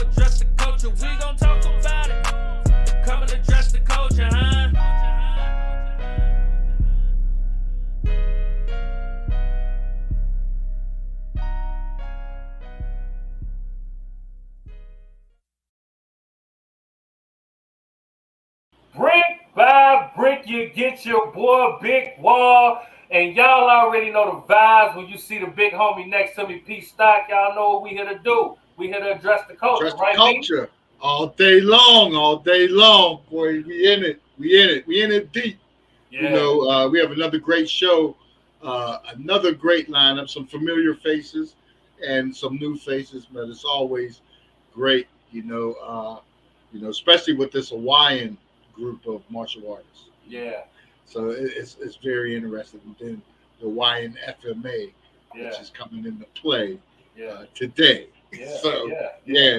address the culture, we gon' talk about it. Come and address the culture, huh? Brick by brick, you get your boy Big Wall. And y'all already know the vibes when you see the big homie next to me, P.stock. Y'all know what we here to do. We here to address the culture, address right? The culture. B? All day long, boy. We in it deep. Yeah. You know, we have another great show, another great lineup, some familiar faces and some new faces, but it's always great, you know, especially with this Hawaiian group of martial artists. Yeah. So it's very interesting. And then the Hawaiian FMA, which is coming into play today. Yeah. So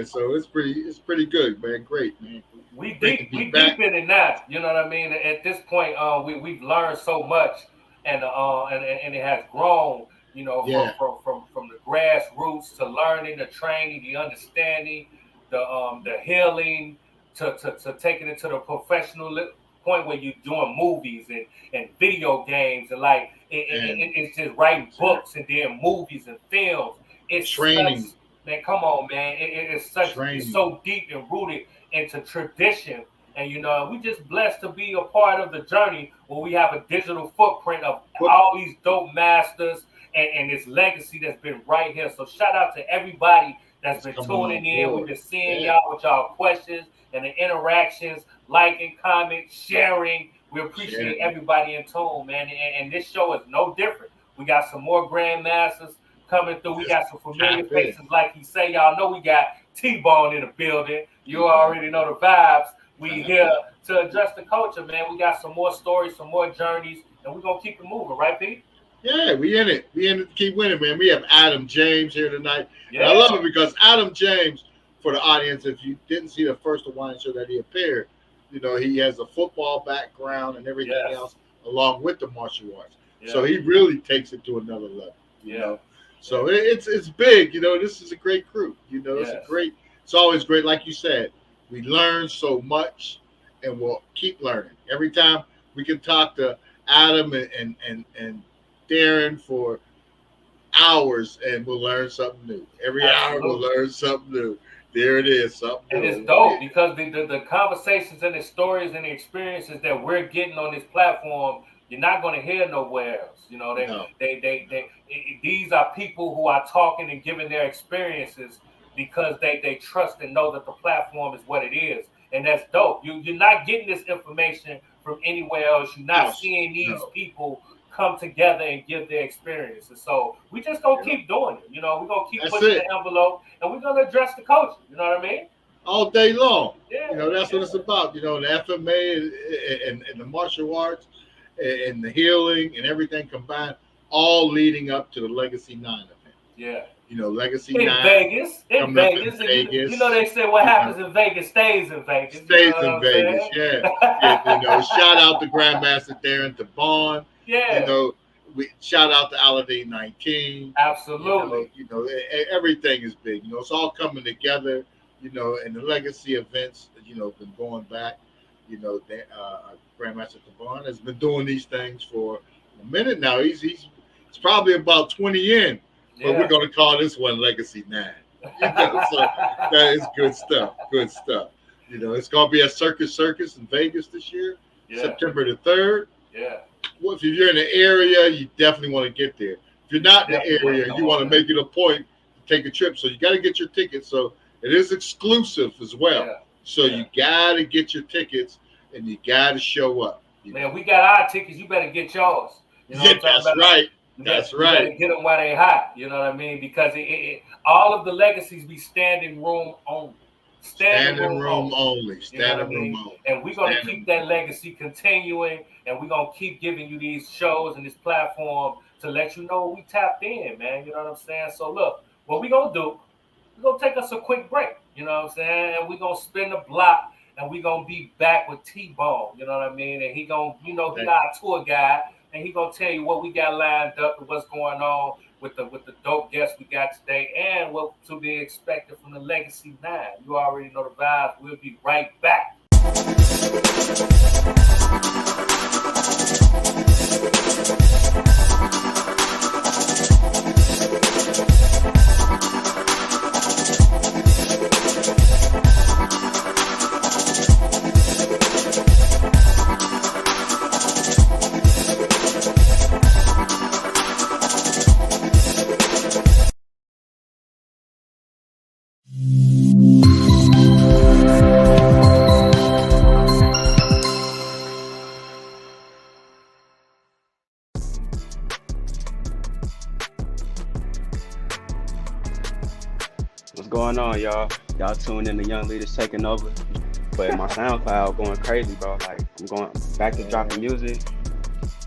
so it's pretty good, man. Great, man. We deep in it now. You know what I mean? At this point, we've learned so much, and it has grown. You know, from the grassroots to learning, the training, the understanding, the healing, to taking it to the professional point where you're doing movies and video games and like it's just writing books and then movies and films. It's training. Man, come on, man. It is such it's so deep and rooted into tradition. And you know, we just blessed to be a part of the journey where we have a digital footprint of all these dope masters and this legacy that's been right here. So shout out to everybody that's been tuning in. We've been seeing y'all with y'all questions and the interactions, liking, comment, sharing. We appreciate everybody in tune, man. And this show is no different. We got some more grandmasters coming through. We got some familiar faces, like you say. Y'all know we got Tibon in the building. You already know the vibes. We here to address the culture, man. We got some more stories, some more journeys, and we're going to keep it moving, right, Pete? Yeah, we in it. We in it to keep winning, man. We have Adam James here tonight. Yeah. I love it because Adam James, for the audience, if you didn't see the first Hawaiian show that he appeared, you know, he has a football background and everything else along with the martial arts. Yeah. So he really takes it to another level, you know. So it's big, you know. This is a great crew, you know. It's always great, like you said. We learn so much, and we'll keep learning. Every time we can talk to Adam and Darren for hours, and we'll learn something new. Every hour we'll learn something new. There it is, something new. And it's dope because the conversations and the stories and the experiences that we're getting on this platform, you're not going to hear nowhere else. You know, these are people who are talking and giving their experiences because they trust and know that the platform is what it is. And that's dope. You're not getting this information from anywhere else. You're not seeing these people come together and give their experiences. So we just gonna keep doing it. You know, we're gonna keep pushing the envelope and we're gonna address the culture. You know what I mean? All day long. Yeah. You know, that's what it's about. You know, the FMA and the martial arts and the healing and everything combined, all leading up to the Legacy 9 event. Yeah. You know, Legacy in 9. Vegas. In Vegas. You know, they say what happens in Vegas stays in Vegas. Stays in Vegas, yeah. You know, shout out to Grandmaster Darren Tibon. Yeah. You know, we shout out to Holiday 19. Absolutely. You know, everything is big. You know, it's all coming together, you know, and the legacy events, you know, been going back. You know, Grandmaster Tibon has been doing these things for a minute now. He's probably about 20 in. But we're going to call this one Legacy 9. You know, so that is good stuff. Good stuff. You know, it's going to be at Circus in Vegas this year, September the 3rd. Yeah. Well, if you're in the area, you definitely want to get there. If you're not in the area, you want to make it a point to take a trip. So you got to get your tickets. So it is exclusive as well. Yeah. So you got to get your tickets and you got to show up. Man, we got our tickets. You better get yours. You know that's right. That's right. You gotta get them while they hot. You know what I mean? Because all of the legacies be standing room only. Standing room only. And we're going to keep that legacy continuing, and we're going to keep giving you these shows and this platform to let you know we tapped in, man. You know what I'm saying? So, look, what we're going to do, we're going to take us a quick break. You know what I'm saying? And we're going to spin the block, and we're going to be back with Tibon. You know what I mean? And he going to, you know, he's our tour guide, and he going to tell you what we got lined up and what's going on with the dope guests we got today and what to be expected from the Legacy 9. You already know the vibes. We'll be right back. What's going on, y'all? Y'all tuned in to Young Leaders Taking Over. But my SoundCloud going crazy, bro. Like, I'm going back to dropping music.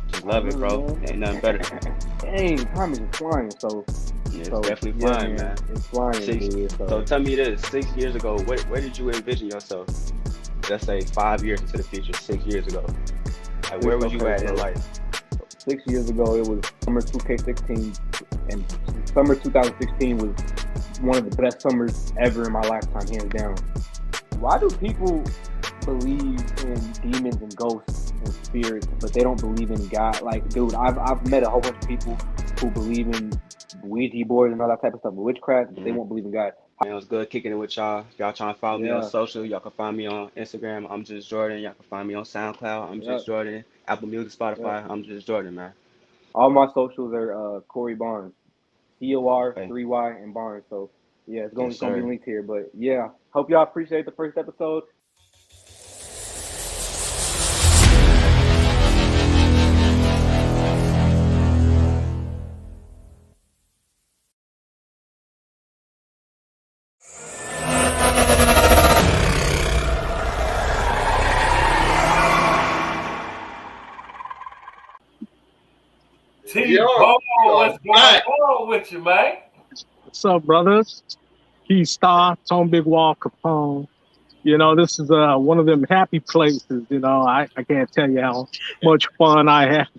Just love it, bro. Ain't nothing better. Dang, time is flying. So yeah, it's definitely flying, man. It's flying. So tell me this: 6 years ago, where did you envision yourself? Let's say 5 years into the future. 6 years ago, like where was you at in life? 6 years ago, it was summer 2K16, and summer 2016 was one of the best summers ever in my lifetime, hands down. Why do people believe in demons and ghosts and spirits, but they don't believe in God? Like, dude, I've met a whole bunch of people who believe in Ouija boards and all that type of stuff, witchcraft, but they won't believe in God. Man, it was good kicking it with y'all. Y'all trying to follow me on social. Y'all can find me on Instagram. I'm just Jordan. Y'all can find me on SoundCloud. I'm just Jordan. Apple Music, Spotify. I'm just Jordan, man. All my socials are Corey Barnes. COR3Y and Barnes. So yeah, it's going to be linked here. But yeah, hope y'all appreciate the first episode. Tibon, what's going on with you, man? What's up, brothers? P.stock, Tone Big Wall, Capone. You know, this is one of them happy places. You know, I can't tell you how much fun I have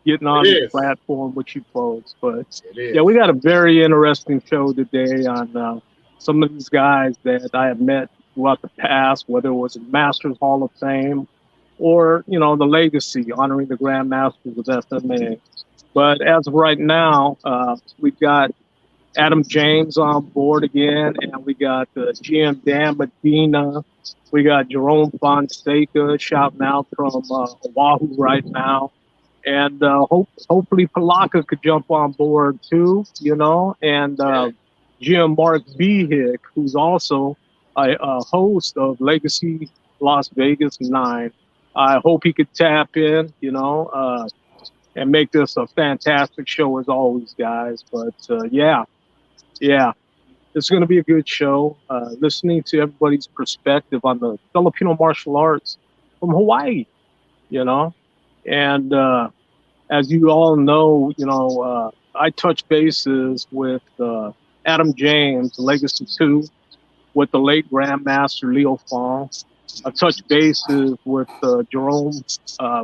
getting on this platform with you folks. But yeah, we got a very interesting show today on some of these guys that I have met throughout the past, whether it was the Masters Hall of Fame or, you know, the Legacy, honoring the Grandmasters of FMA. But as of right now, we've got Adam James on board again, and we got GM Dan Medna. We got Jerome Fonseca shouting out from Oahu right now. And hopefully Palaka could jump on board too, you know. And GM Mark Bigg, who's also a host of Legacy Las Vegas 9. I hope he could tap in, you know, and make this a fantastic show as always, guys. But yeah, it's going to be a good show. Listening to everybody's perspective on the Filipino martial arts from Hawaii, you know. And as you all know, you know, I touched bases with Adam James, Legacy 2, with the late Grandmaster Leo Fong. I touched bases with Jerome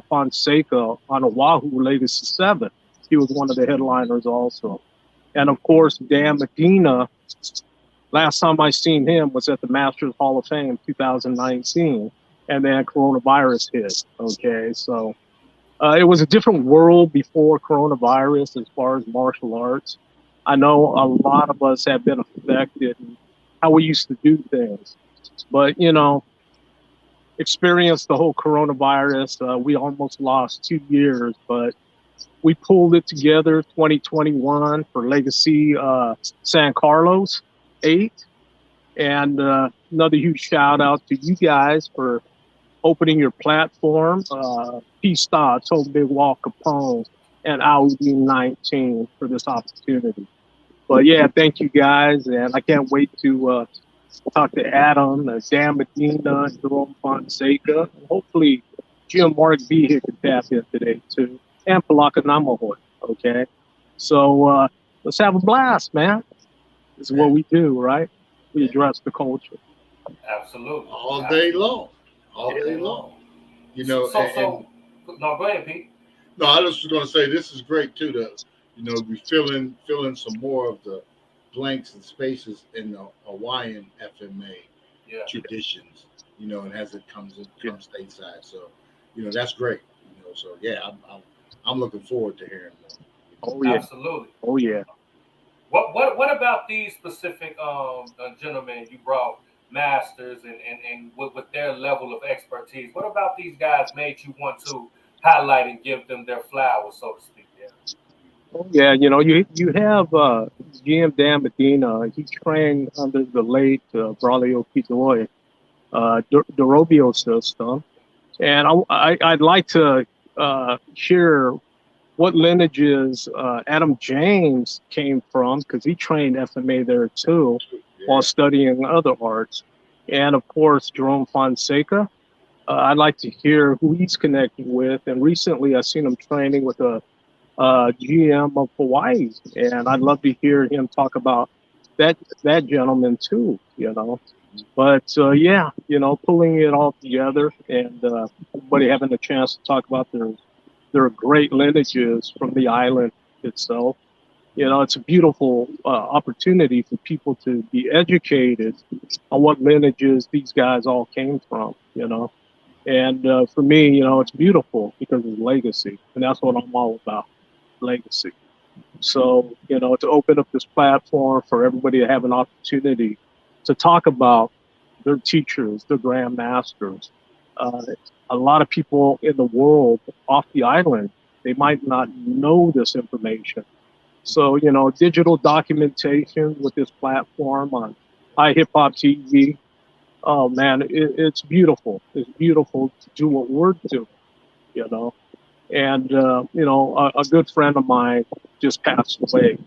Fonseca on Oahu Legacy 7. He was one of the headliners also. And of course, Dan Medna, last time I seen him was at the Masters Hall of Fame 2019. And then coronavirus hit, okay? So it was a different world before coronavirus as far as martial arts. I know a lot of us have been affected in how we used to do things. But, you know, experienced the whole coronavirus. We almost lost 2 years, but we pulled it together 2021 for Legacy San Carlos 8. And another huge shout out to you guys for opening your platform. P.stock, Tone Big Wall, Capone, and Audi 19 for this opportunity. But yeah, thank you guys. And I can't wait to talk to Adam, Dan Medna, Jerome Fonseca, and hopefully Jim Mark B here can tap in today too, and Palaka Namahoy. Okay, so let's have a blast, man. This is what we do, right? We address the culture. Absolutely. All day long. All day long. You know. No, go ahead, Pete. No, I was just going to say this is great too. we fill in some more of the blanks and spaces in the Hawaiian FMA traditions, and as it comes stateside. So, that's great. So yeah, I'm looking forward to hearing more. Oh yeah, absolutely. Oh yeah. What about these specific gentlemen you brought, masters and with their level of expertise? What about these guys made you want to highlight and give them their flowers, so to speak? Oh yeah, you have GM Dan Medina. He trained under the late Braulio Pitoy, the Robio system, and I'd like to share what lineages Adam James came from, because he trained FMA there too, while studying other arts. And of course, Jerome Fonseca. I'd like to hear who he's connecting with. And recently I seen him training with a GM of Hawaii. And I'd love to hear him talk about that gentleman too, But yeah, pulling it all together and everybody having a chance to talk about their great lineages from the island itself. It's a beautiful opportunity for people to be educated on what lineages these guys all came from, And for me, it's beautiful because of legacy. And that's what I'm all about, legacy. So, to open up this platform for everybody to have an opportunity to talk about their teachers, their grandmasters. A lot of people in the world off the island, they might not know this information. So, digital documentation with this platform on iHipHopTV, oh man, it's beautiful. It's beautiful to do what we're doing, And, a good friend of mine just passed away,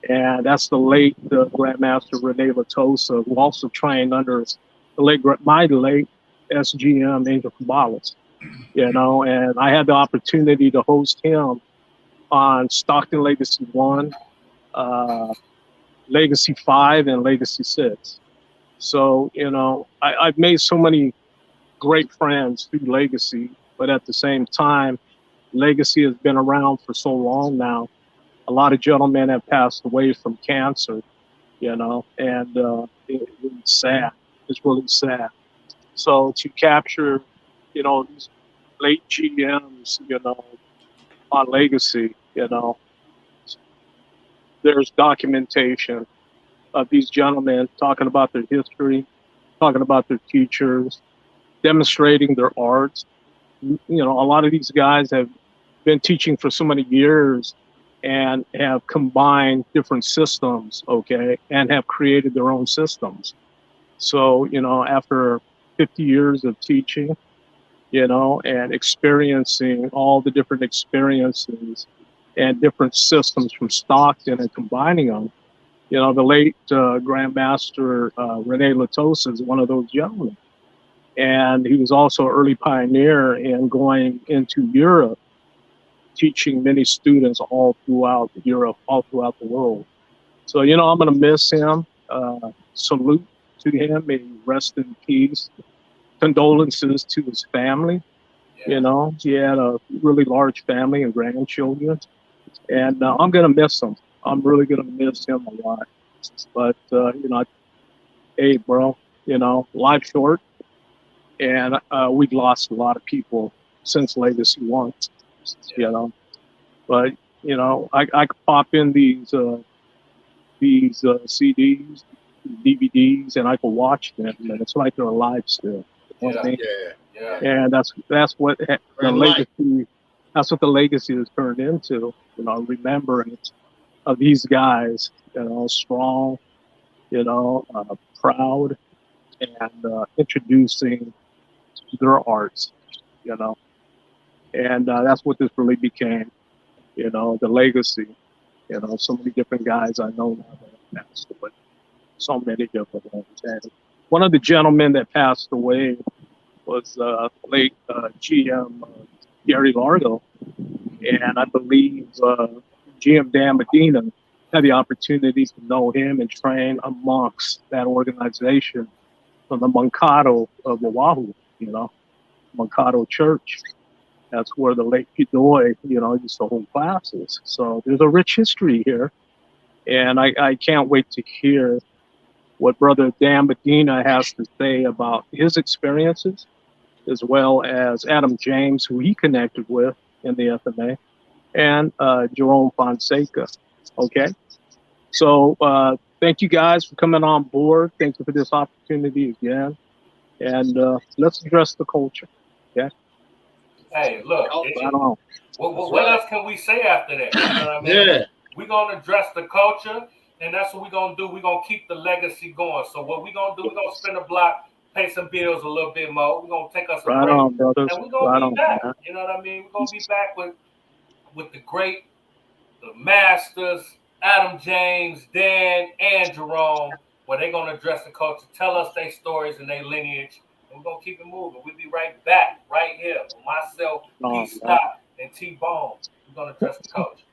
And that's the late Grandmaster Rene Latosa, who also trained under my late SGM Angel Cabales, And I had the opportunity to host him on Stockton Legacy 1, Legacy 5, and Legacy 6. So, I've made so many great friends through Legacy, but at the same time, Legacy has been around for so long now. A lot of gentlemen have passed away from cancer, and it's sad. It's really sad. So to capture, these late GMs, on Legacy, there's documentation of these gentlemen talking about their history, talking about their teachers, demonstrating their arts. A lot of these guys have been teaching for so many years and have combined different systems, and have created their own systems. So, after 50 years of teaching, and experiencing all the different experiences and different systems from Stockton and combining them, the late Grandmaster Rene Latosa is one of those gentlemen. And he was also an early pioneer in going into Europe, teaching many students all throughout Europe, all throughout the world. So, I'm going to miss him. Salute to him. May he rest in peace. Condolences to his family. He had a really large family and grandchildren. And I'm going to miss him. I'm really going to miss him a lot. But, hey, bro, life's short. And we've lost a lot of people since Legacy 1, But, I could pop in these CDs, DVDs, and I could watch them, and it's like they're alive still. And that's what the legacy. That's what the legacy has turned into. Remembrance of these guys. Strong. Proud, and introducing their arts. And that's what this really became. The legacy. So many different guys I know now that have passed away. So many different ones. And one of the gentlemen that passed away was late GM Gary Largo. And I believe GM Dan Medina had the opportunity to know him and train amongst that organization from the Mankato of Oahu, Mankato Church. That's where the late Pete Doy, used to hold classes. So there's a rich history here. And I can't wait to hear what Brother Dan Medina has to say about his experiences, as well as Adam James, who he connected with in the FMA, and Jerome Fonseca. Okay? So thank you guys for coming on board. Thank you for this opportunity again. And let's address the culture. Okay? Hey, look. What else can we say after that? You know what I mean? Yeah. We're going to address the culture, and that's what we're going to do. We're going to keep the legacy going. So what we're going to do, we're going to spin the block, pay some bills a little bit more. We're going to take us a break. On, brothers. And we're going to be back. Man. You know what I mean? We're going to be back with the great, the masters, Adam James, Dan, and Jerome, where they're going to address the culture, tell us their stories and their lineage, and we're going to keep it moving. We'll be right back, right here, with myself, Pstock, and T-Bone. We're going to address the culture.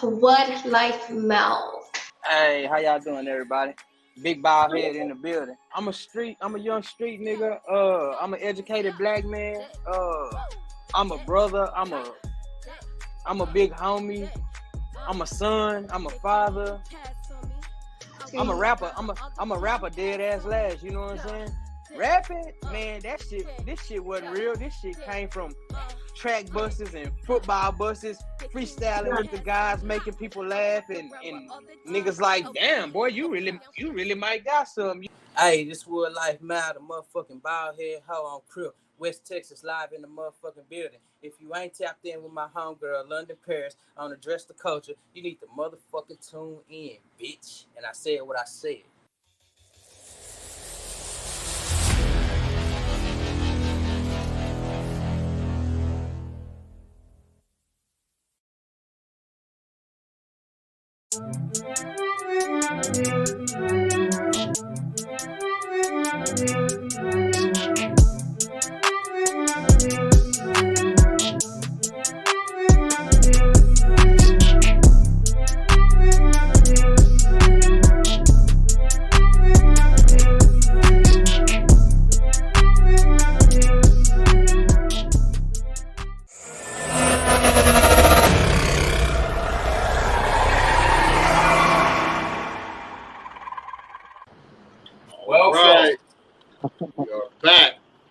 What Life Mouth. Hey, how y'all doing, everybody? Big bald head in the building. I'm a young street nigga. I'm an educated black man. I'm a brother. I'm a big homie. I'm a son. I'm a father. I'm a rapper. I'm a rapper dead ass last. You know what I'm saying? Rapping, man, this shit wasn't real. This shit came from track buses and football buses, freestyling with the guys, making people laugh, and niggas like, damn, boy, you really might got something. Hey, this Wood Life Mouth, the motherfucking bald head hoe on Crip, West Texas, live in the motherfucking building. If you ain't tapped in with my homegirl, London Paris, on Address the Culture, you need to motherfucking tune in, bitch. And I said what I said.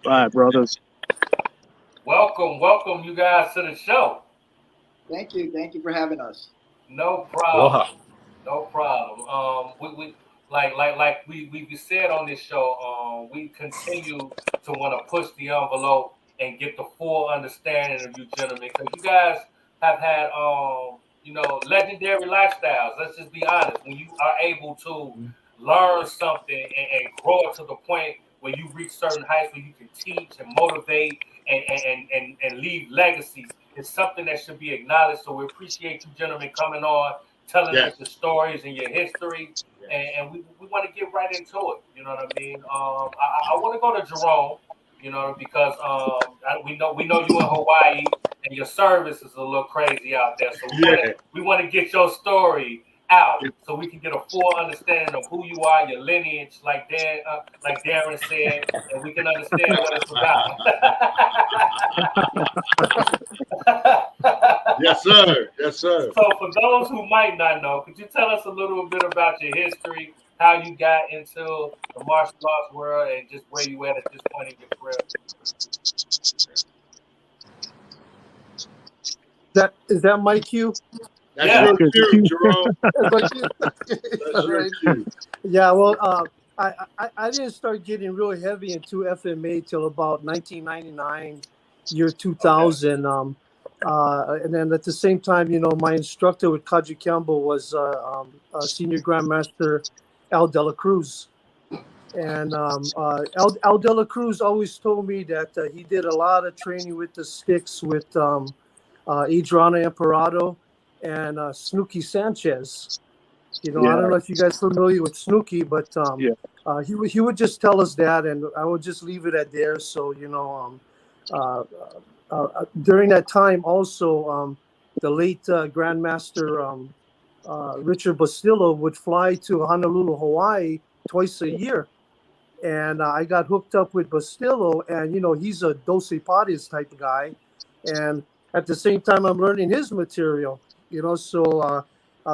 All right, brothers. Welcome, you guys, to the show. Thank you for having us. No problem. No problem. We like we said on this show. We continue to want to push the envelope and get the full understanding of you gentlemen, because you guys have had legendary lifestyles. Let's just be honest. When you are able to learn something and grow it to the point where you reach certain heights where you can teach and motivate and leave legacies, it's something that should be acknowledged. So we appreciate you gentlemen coming on, telling us the stories and your history, and we want to get right into it. You know what I mean? I want to go to Jerome, because we know you in Hawaii and your service is a little crazy out there. So we want to get your story out so we can get a full understanding of who you are, your lineage, like Darren said, and we can understand what it's about. Yes, sir. So for those who might not know, could you tell us a little bit about your history, how you got into the martial arts world, and just where you at this point in your career? Is that my cue? That's your cue, Jerome. That's your cue. Yeah, well, I didn't start getting really heavy into FMA till about 1999, year 2000. Okay. And then at the same time, my instructor with Kaji Campbell was Senior Grandmaster Al De La Cruz. And Al De La Cruz always told me that he did a lot of training with the sticks with Adriana Emperado and Snooky Sanchez. I don't know if you guys are familiar with Snooky, but he would just tell us that, and I would just leave it at there. So during that time, also the late Grandmaster Richard Bastillo would fly to Honolulu, Hawaii twice a year. And I got hooked up with Bastillo, and he's a Dulce Pares type guy, and at the same time I'm learning his material. So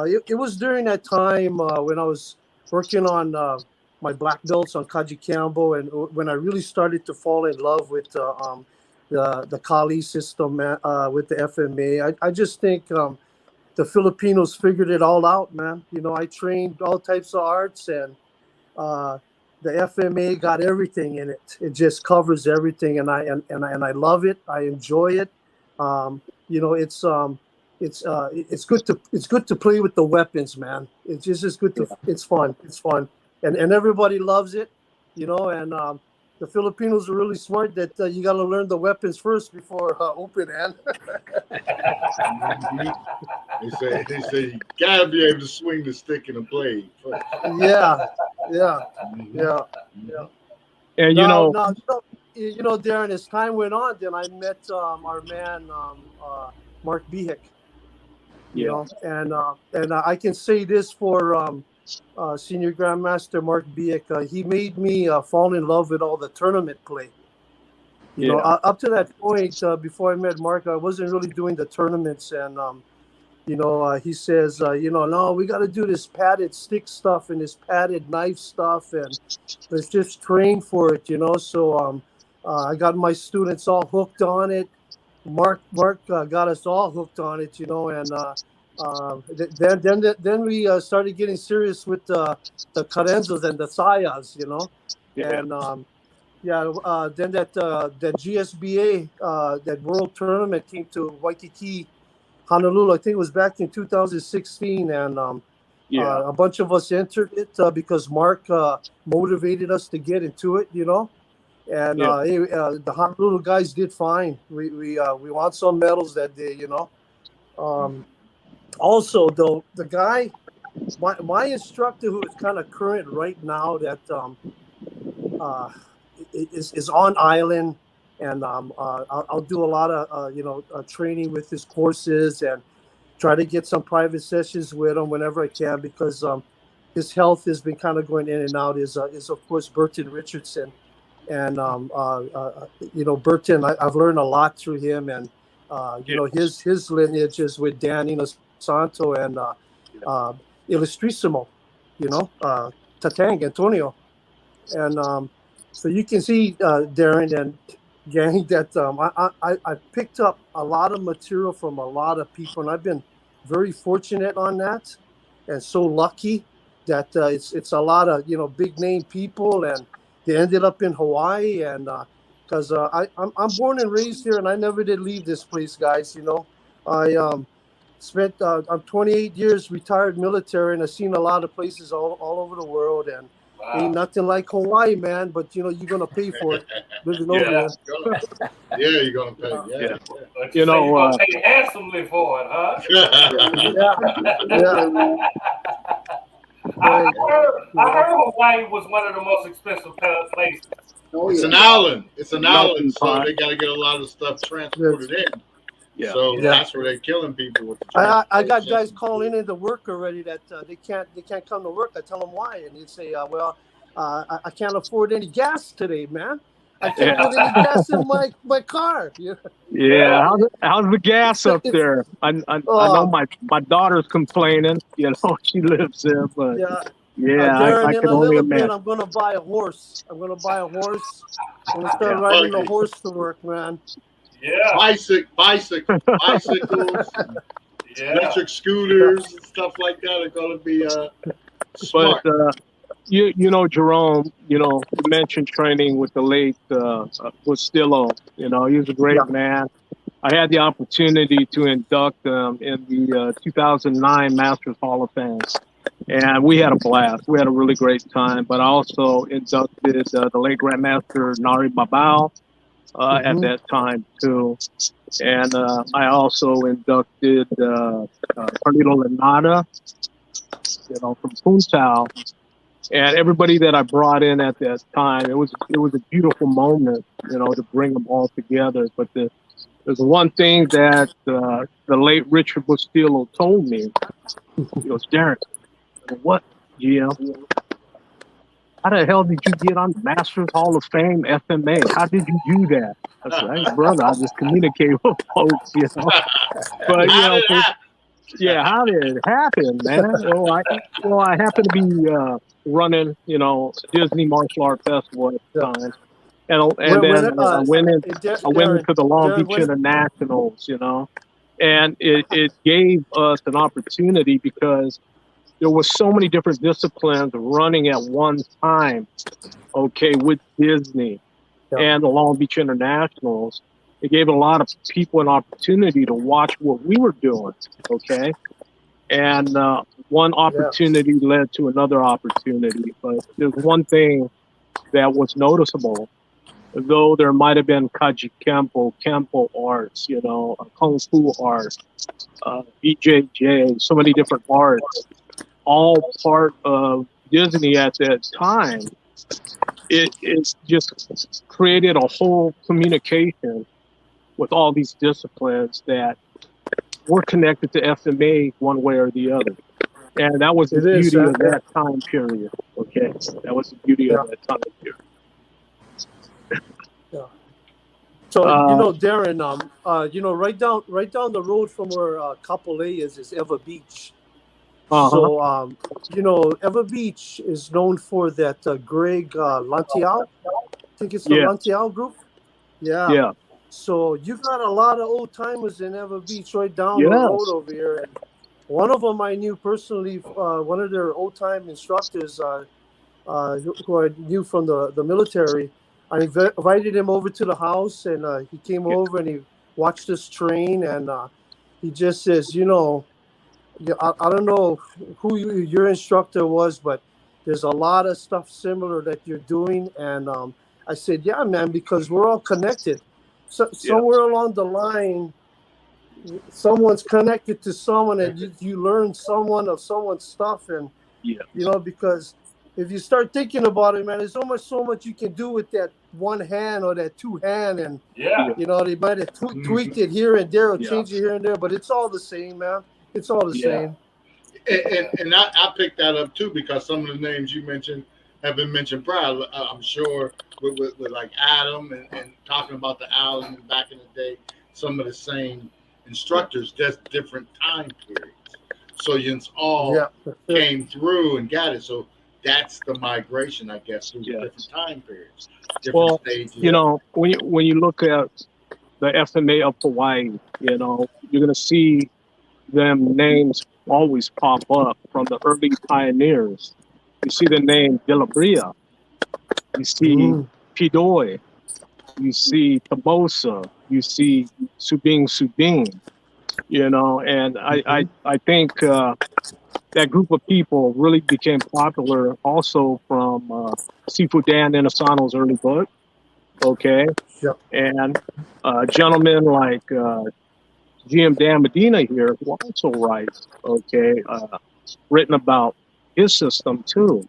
it was during that time when I was working on my black belts on Kaji Campbell, and when I really started to fall in love with the Kali system with the FMA. I just think the Filipinos figured it all out, man. I trained all types of arts, and the FMA got everything in it. It just covers everything, and I love it. I enjoy it. It's good to play with the weapons, man. It's just good to. It's fun. It's fun, and everybody loves it. And the Filipinos are really smart that you got to learn the weapons first before open hand. They say you gotta be able to swing the stick and the blade first. Yeah. And Darren, as time went on, then I met our man Mark Bigg. And I can say this for Senior Grandmaster Mark Bigg. He made me fall in love with all the tournament play. Up to that point, before I met Mark, I wasn't really doing the tournaments, and he says, no, we got to do this padded stick stuff and this padded knife stuff, and let's just train for it, So I got my students all hooked on it. Mark got us all hooked on it, and then we started getting serious with the carenzas and the sayas, and then that GSBA that world tournament came to Waikiki, Honolulu. I think it was back in 2016, and a bunch of us entered it because Mark motivated us to get into it, And the Honolulu guys did fine. We won some medals that day, Also, though, the guy, my instructor, who is kind of current right now, that is on island, and I'll do a lot of training with his courses and try to get some private sessions with him whenever I can, because his health has been kind of going in and out. Is of course Burton Richardson, and Burton, I've learned a lot through him, and his lineage is with Dan Santo and Illustrissimo, Tatang Antonio, and so you can see, Darren and gang, that I picked up a lot of material from a lot of people, and I've been very fortunate on that, and so lucky that it's a lot of big name people, and they ended up in Hawaii, and because I'm born and raised here, and I never did leave this place, guys. I spent I'm 28 years retired military, and I've seen a lot of places all over the world, and ain't nothing like Hawaii, man. But you're gonna pay for it. Living over there. Yeah, you're gonna pay. Yeah. You're gonna pay handsomely for it, huh? I heard Hawaii was one of the most expensive places. It's an island. It's an island, so they got to get a lot of stuff transported in. Yeah. So that's where they're killing people with the I got guys calling into work already that they can't come to work. I tell them why, and they say, I can't afford any gas today, man. I can't put any gas in my car. Yeah, how's the gas up there? I know my daughter's complaining. She lives there, but I can only imagine. I'm gonna buy a horse. I'm gonna start riding a horse to work, man. Yeah, bicycles, electric scooters, and stuff like that are going to be smart. But Jerome, you mentioned training with the late Bastillo. He was a great man. I had the opportunity to induct him in the 2009 Masters Hall of Fame, and we had a blast. We had a really great time. But I also inducted the late Grandmaster Nari Babao. At that time too, and I also inducted Carlito Lanada, from Puntao, and everybody that I brought in at that time. It was a beautiful moment, to bring them all together. But the there's one thing that the late Richard Bustillo told me. He goes, Darren, what, GM? How the hell did you get on the Masters Hall of Fame, FMA? How did you do that? I said, hey, brother, I just communicate with folks, you know. But, you know, how did it happen, man? Well, I happen to be running, you know, Disney Martial Art Festival at the time. And then I went into the Long Beach Internationals, you know. And it gave us an opportunity because there was so many different disciplines running at one time, okay, with Disney and the Long Beach Internationals. It gave a lot of people an opportunity to watch what we were doing, okay? And one opportunity led to another opportunity. But there's one thing that was noticeable. Though there might have been Kaji Kempo arts, you know, Kung Fu arts, BJJ, so many different arts, all part of Disney at that time. It just created a whole communication with all these disciplines that were connected to FMA one way or the other. And that was the beauty of that time period, okay? That was the beauty of that time period. So you know, Darren, you know, right down the road from where Kapolei is Eva Beach. So you know, Eva Beach is known for that Greg Lantiao. I think it's the Lantiao group. Yeah. So you've got a lot of old timers in Eva Beach right down the road over here. And one of them I knew personally, one of their old time instructors who I knew from the military. I invited him over to the house, and he came over and he watched us train, and he just says, you know, I don't know who your instructor was, but there's a lot of stuff similar that you're doing. And I said, yeah, man, because we're all connected. So somewhere along the line, someone's connected to someone, and you learn someone's stuff, and you know, because if you start thinking about it, man, there's so much you can do with that one hand or that two hand, and you know, they might have tweaked it here and there or changed it here and there, but it's all the same, man. It's all the same. And I picked that up too, because some of the names you mentioned have been mentioned prior. I'm sure with like Adam and talking about the Allen back in the day, some of the same instructors, just different time periods. So you all came through and got it. So that's the migration, I guess, through different time periods, different stages. You know, when you look at the FMA of Hawaii, you know, you're gonna see them names always pop up from the early pioneers. You see the name De La Brea, you see Pidoi, you see Tabosa, you see Subing, you know, and I think that group of people really became popular also from Sifu Dan Inasano's early book, okay? And gentlemen like GM Dan Medina here, who also writes, okay, written about his system too.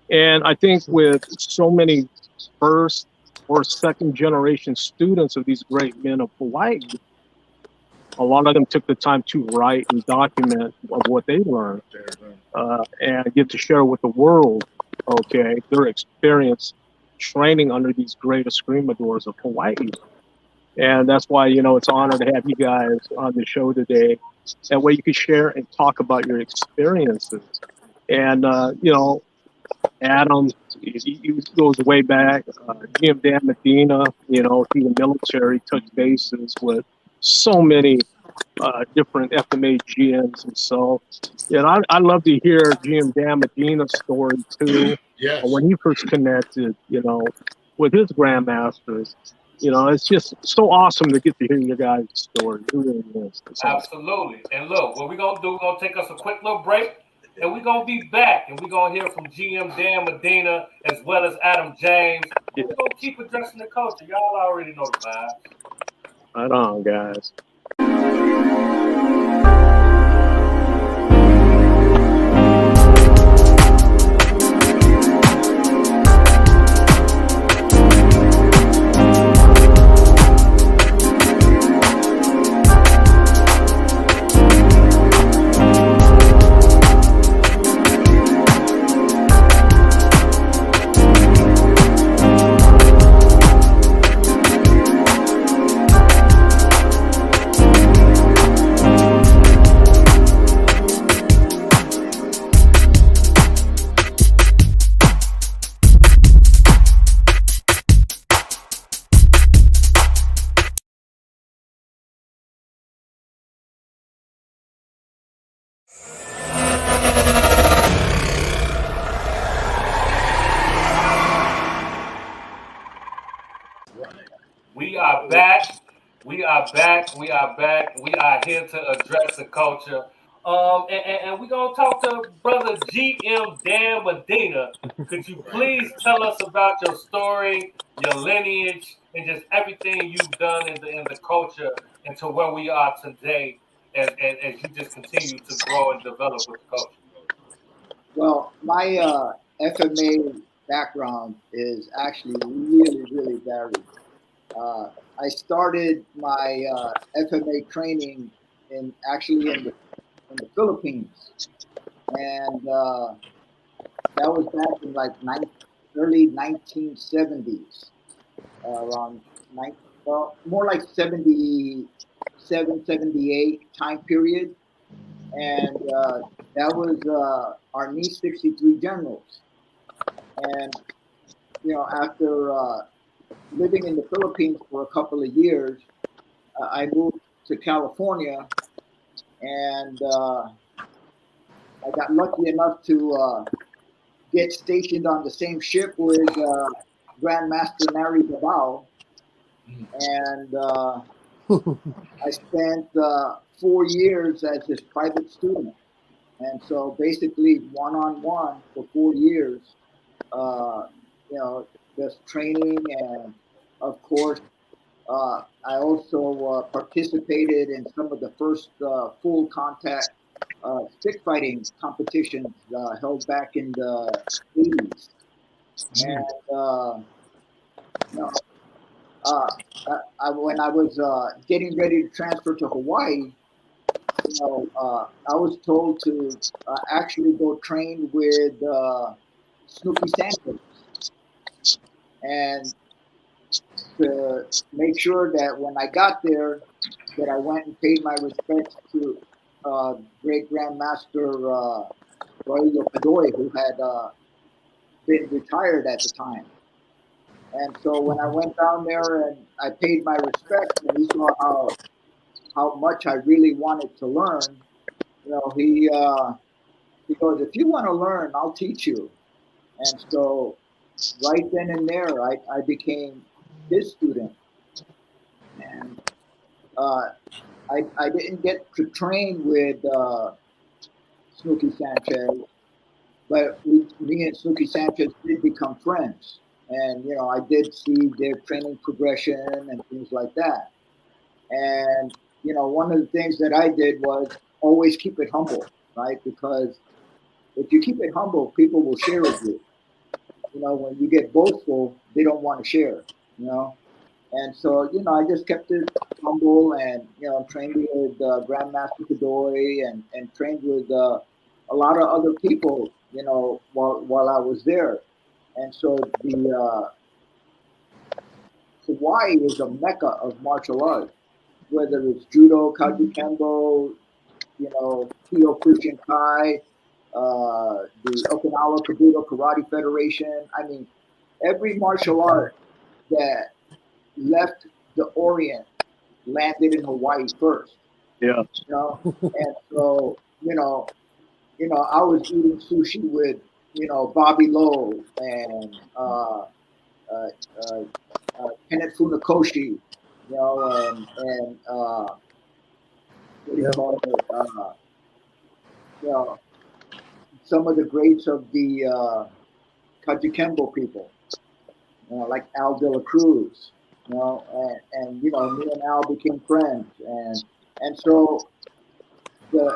And I think with so many first or second generation students of these great men of Hawaii, a lot of them took the time to write and document of what they learned and get to share with the world, okay, their experience training under these great escrimadores of Hawaii. And that's why, you know, it's an honor to have you guys on the show today. That way you can share and talk about your experiences. And, you know, Adam, he goes way back. GM Dan Medina, you know, through the military, touched bases with so many different FMA GMs. And so, and I love to hear GM Dan Medina's story too. When he first connected, you know, with his grandmasters. You know, it's just so awesome to get to hear your guys' story. It really is. Absolutely. And look, what we're going to do, we're going to take us a quick little break, and we're going to be back, and we're going to hear from GM Dan Medina as well as Adam James. We're going to keep addressing the culture. Y'all already know the vibes. Right on, guys. We are back. We are back. We are here to address the culture. And we're gonna talk to brother GM Dan Medina. Could you please tell us about your story, your lineage, and just everything you've done in the culture and to where we are today as you just continue to grow and develop with the culture? Well, my FMA background is actually really, really varied. I started my FMA training in the Philippines, and that was back in like early 1970s, around more like 77, 78 time period, and that was our NE 63 generals, and after living in the Philippines for a couple of years, I moved to California, and I got lucky enough to get stationed on the same ship with Grandmaster Nari Davao, and I spent 4 years as his private student, and so basically one-on-one for 4 years, just training, and of course, I also participated in some of the first full contact stick fighting competitions held back in the 80s. And when I was getting ready to transfer to Hawaii, I was told to actually go train with Snooki Sanchez, and to make sure that when I got there, that I went and paid my respects to Great Grandmaster Rogelio Padoy, who had been retired at the time. And so when I went down there and I paid my respects, and he saw how much I really wanted to learn, he goes, "If you want to learn, I'll teach you." And so right then and there, I became his student, and I didn't get to train with Snooki Sanchez, but me and Snooki Sanchez did become friends, and I did see their training progression and things like that. And one of the things that I did was always keep it humble, right? Because if you keep it humble, people will share with you. When you get boastful, they don't want to share, And so, I just kept it humble, and, trained with Grandmaster Padoy, and trained with a lot of other people, while I was there. And so Hawaii is a mecca of martial arts, whether it's judo, kaji kembo, Kyokushin Kai, the Okinawa Kabuto Karate Federation. I mean, every martial art that left the Orient landed in Hawaii first. Yeah. And so, I was eating sushi with, Bobby Lowe and Kenneth Funakoshi, and what do you call it? Some of the greats of the Kaji Kembo people, like Al De La Cruz, and me and Al became friends, and so the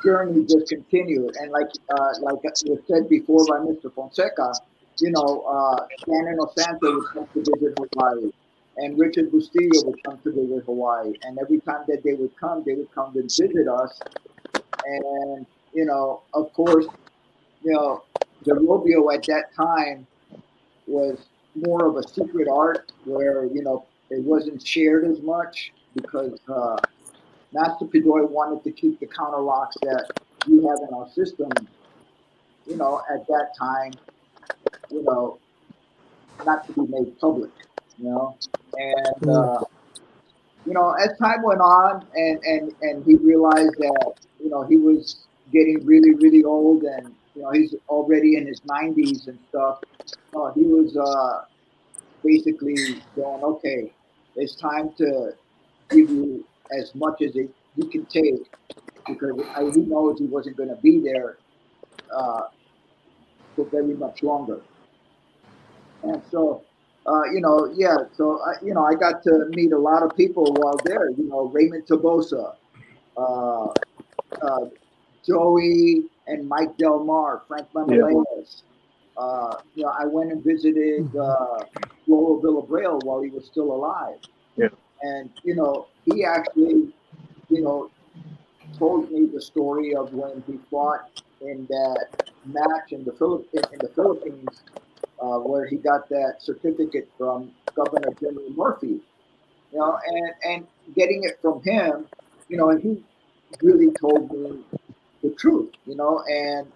journey just continued. And like was said before by Mr. Fonseca, Shannon Osanta would come to visit Hawaii, and Richard Bustillo would come to visit Hawaii, and every time that they would come to visit us, and of course, the Robio at that time was more of a secret art where, it wasn't shared as much, because Master Padoy wanted to keep the counter locks that we have in our system, at that time, not to be made public, and, as time went on, and he realized that, he was getting really, really old, and, he's already in his 90s and stuff. He was basically going, okay, it's time to give you as much as he can take, because he knows he wasn't going to be there for very much longer. And so, so I got to meet a lot of people while there. Raymond Tabosa, Joey and Mike Del Mar, Frank Manuelas. I went and visited Lolo Villabrail while he was still alive. Yeah. And, he actually, told me the story of when he fought in that match in the Philippines, where he got that certificate from Governor General Murphy, and getting it from him, and he really told me the truth, and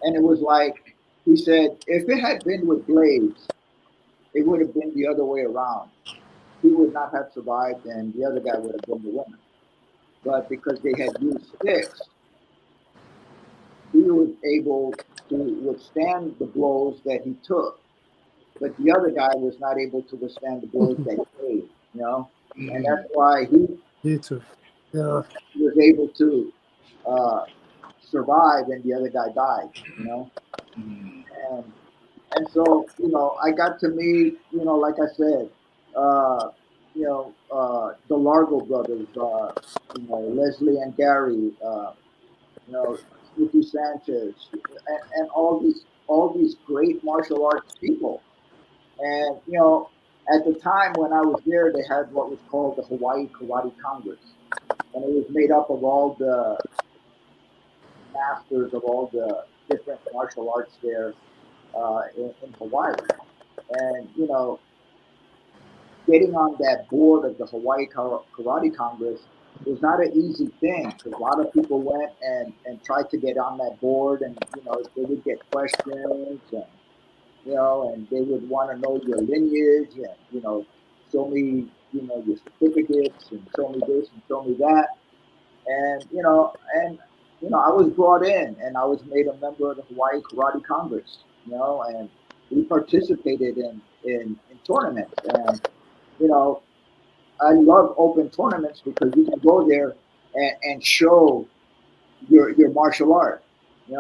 it was like, he said, if it had been with blades, it would have been the other way around. He would not have survived, and the other guy would have been the winner. But because they had used sticks, he was able to withstand the blows that he took. But the other guy was not able to withstand the blows that he made, and that's why he was able to survive, and the other guy died, and so I got to meet, like I said, the Largo brothers, Leslie and Gary, Snoopy Sanchez, and all these great martial arts people. And at the time when I was there, they had what was called the Hawaii Karate Congress, and it was made up of all the masters of all the different martial arts there in Hawaii. And getting on that board of the Hawaii Karate Congress was not an easy thing, because a lot of people went and tried to get on that board, and they would get questions, and and they would want to know your lineage, and show me your certificates, and show me this and show me that, and I was brought in, and I was made a member of the Hawaii Karate Congress, and we participated in tournaments, and I love open tournaments because you can go there and show your martial art. A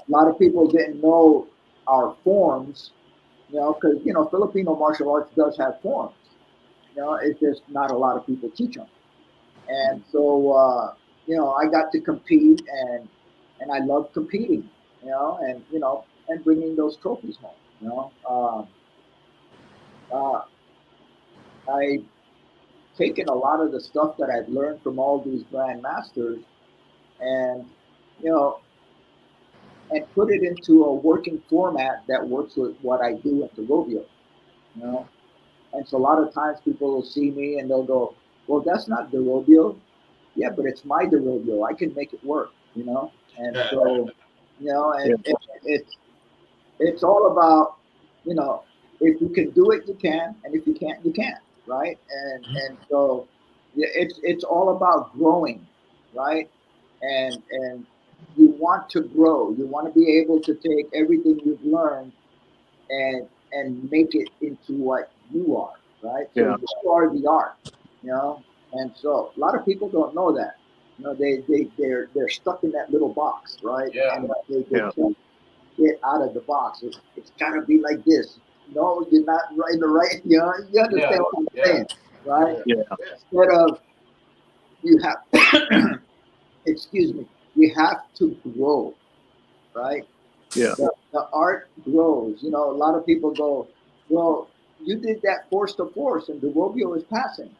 lot of people didn't know our forms, because Filipino martial arts does have forms. It's just not a lot of people teach them, and so I got to compete, and I love competing, and bringing those trophies home. I've taken a lot of the stuff that I've learned from all these grandmasters, and and put it into a working format that works with what I do at the rodeo. And so a lot of times people will see me and they'll go, "Well, that's not the rodeo." Yeah, but it's my rodeo. I can make it work. And so and it's all about if you can do it, you can, and if you can't, you can't, right? And so it's all about growing, right? And you want to grow. You want to be able to take everything you've learned and make it into what you are, right? So you are the art, And so a lot of people don't know that. They're stuck in that little box, right? Yeah. And they can't get out of the box. It's gotta be like this. No, you're not right. You understand what I'm saying, right? Yeah. Instead of you have, excuse me, you have to grow, right? Yeah. The art grows. A lot of people go, "Well, you did that force to force, and the rodeo is passing."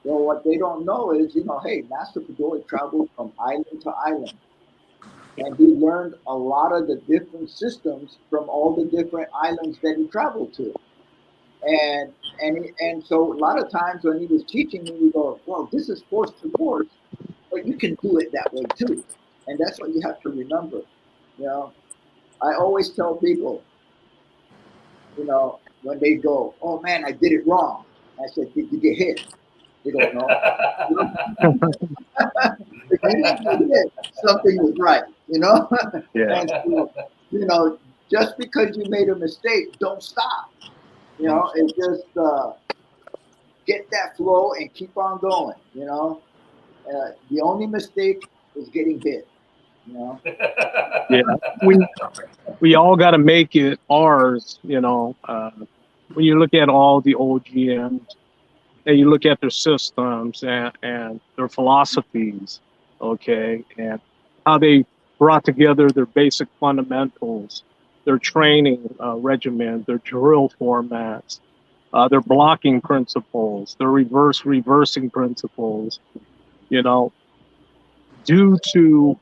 Well, what they don't know is, hey, Master Padoy traveled from island to island, and he learned a lot of the different systems from all the different islands that he traveled to. And so a lot of times when he was teaching me, we go, "Well, this is force to force, but you can do it that way too." And that's what you have to remember. I always tell people, when they go, "Oh man, I did it wrong," I said, "Did you get hit?" They don't know. If you didn't get hit, something was right, Yeah. And so, just because you made a mistake, don't stop. It's just get that flow and keep on going. You know, the only mistake is getting hit. You know. Yeah, we all got to make it ours. You know, when you look at all the old GMs and you look at their systems and their philosophies, okay, and how they brought together their basic fundamentals, their training regimen, their drill formats, their blocking principles, their reversing principles, you know, due to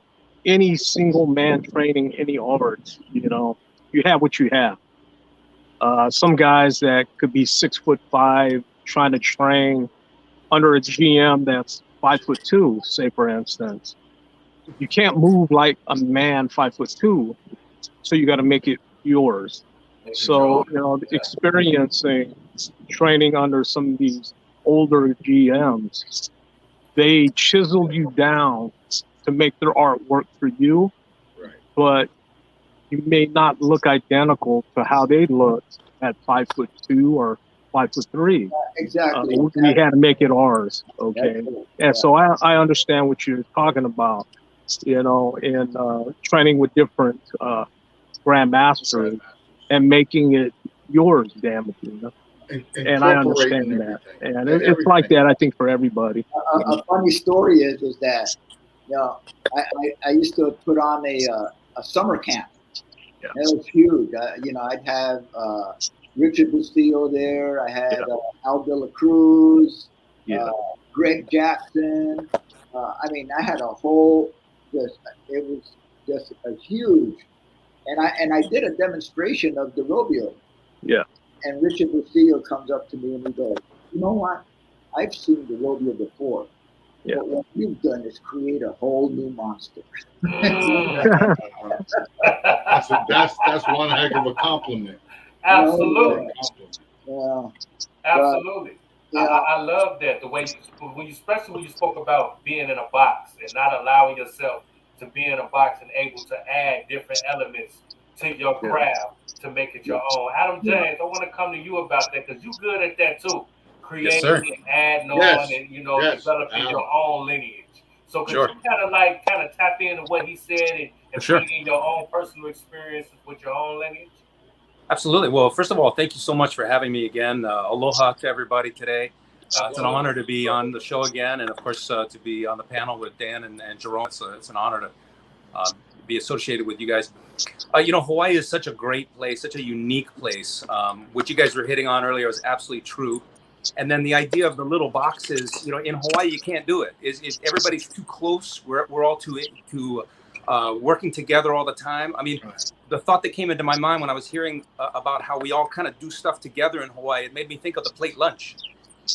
any single man training any art, you know, you have what you have. Some guys that could be 6'5" trying to train under a GM that's 5'2", say for instance. You can't move like a man 5'2", so you got to make it yours. So, you know, experiencing training under some of these older GMs, they chiseled you down to make their art work for you, right, but you may not look identical to how they looked at 5'2" or 5'3". Exactly. We had to make it ours, okay? And so I understand what you're talking about, you know, in training with different grandmasters and making it yours, damn it, you know? And I understand that. And it's like that, I think, for everybody. A funny story is that, you know, I used to put on a summer camp. Yeah. It was huge. You know, I'd have Richard Bustillo there. I had Al De La Cruz, Greg Jackson. I mean, I had a whole, it was just a huge, and I did a demonstration of the Robio. Yeah. And Richard Bustillo comes up to me and he goes, you know what? I've seen the Robio before. Yeah. But what you've done is create a whole new monster. that's one heck of a compliment. Absolutely. Yeah. Absolutely. I love that, the way especially when you spoke about being in a box and not allowing yourself to be in a box and able to add different elements to your craft to make it your own. Adam James, I want to come to you about that because you're good at that too. Creating and adding on and, you know, developing your own lineage. So could you kind of tap into what he said and bring in your own personal experiences with your own lineage? Absolutely. Well, first of all, thank you so much for having me again. Aloha to everybody today. It's an honor to be on the show again, and of course to be on the panel with Dan and Jerome. It's an honor to be associated with you guys. You know, Hawaii is such a great place, such a unique place. What you guys were hitting on earlier was absolutely true. And then the idea of the little boxes, you know, in Hawaii you can't do it. Everybody's too close. We're all too working together all the time. I mean, the thought that came into my mind when I was hearing about how we all kind of do stuff together in Hawaii, it made me think of the plate lunch.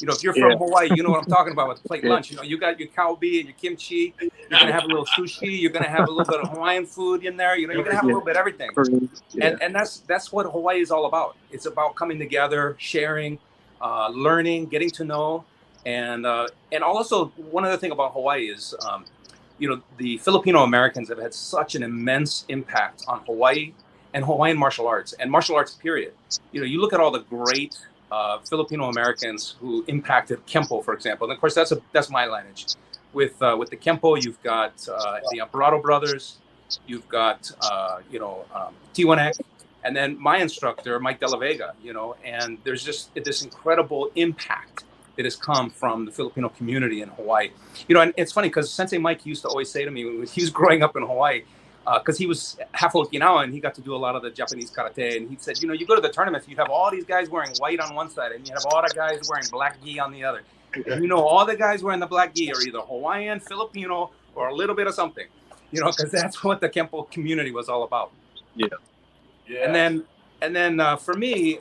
You know, if you're from Hawaii, you know what I'm talking about with plate lunch. You know, you got your kalbi and your kimchi. You're gonna have a little sushi. You're gonna have a little bit of Hawaiian food in there. You know, you're gonna have a little bit of everything. And that's what Hawaii is all about. It's about coming together, sharing, learning, getting to know, and also one other thing about Hawaii is, you know, the Filipino Americans have had such an immense impact on Hawaii and Hawaiian martial arts and martial arts period. You know, you look at all the great Filipino Americans who impacted Kempo, for example, and of course that's my lineage. With the Kempo, you've got the Amparato brothers, you've got Tiwanek, and then my instructor, Mike De La Vega, you know, and there's just this incredible impact that has come from the Filipino community in Hawaii. You know, and it's funny because Sensei Mike used to always say to me when he was growing up in Hawaii, because he was half Okinawa and he got to do a lot of the Japanese karate. And he said, you know, you go to the tournaments, you have all these guys wearing white on one side and you have all the guys wearing black gi on the other. And you know, all the guys wearing the black gi are either Hawaiian, Filipino, or a little bit of something, you know, because that's what the Kempo community was all about. Yeah. And then for me,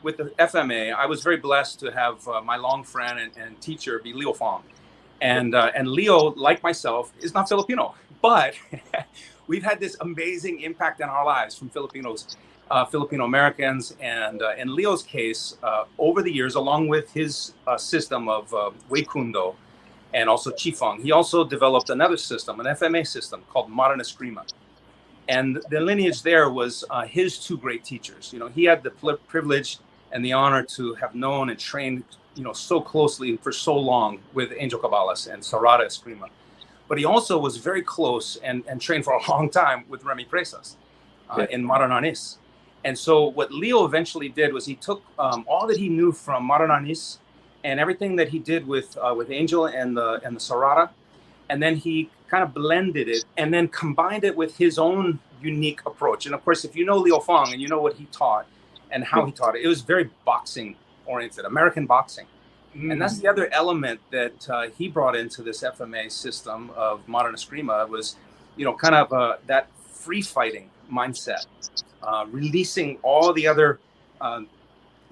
with the FMA, I was very blessed to have my long friend and teacher be Leo Fong. And Leo, like myself, is not Filipino, but we've had this amazing impact in our lives from Filipinos, Filipino Americans. And in Leo's case, over the years, along with his system of Wei Kundo and also Qifeng, he also developed another system, an FMA system called Modern Eskrima. And the lineage there was his two great teachers. You know, he had the privilege and the honor to have known and trained so closely for so long with Angel Caballas and Sarada Eskrima. But he also was very close and trained for a long time with Remy Presas in modern arnis. And so what Leo eventually did was he took all that he knew from modern arnis and everything that he did with Angel and the Sarada, and then he kind of blended it and then combined it with his own unique approach. And of course, if you know Leo Fong and you know what he taught and how he taught it, it was very boxing oriented, American boxing. And that's the other element that he brought into this FMA system of modern eskrima was, kind of that free fighting mindset, releasing all the other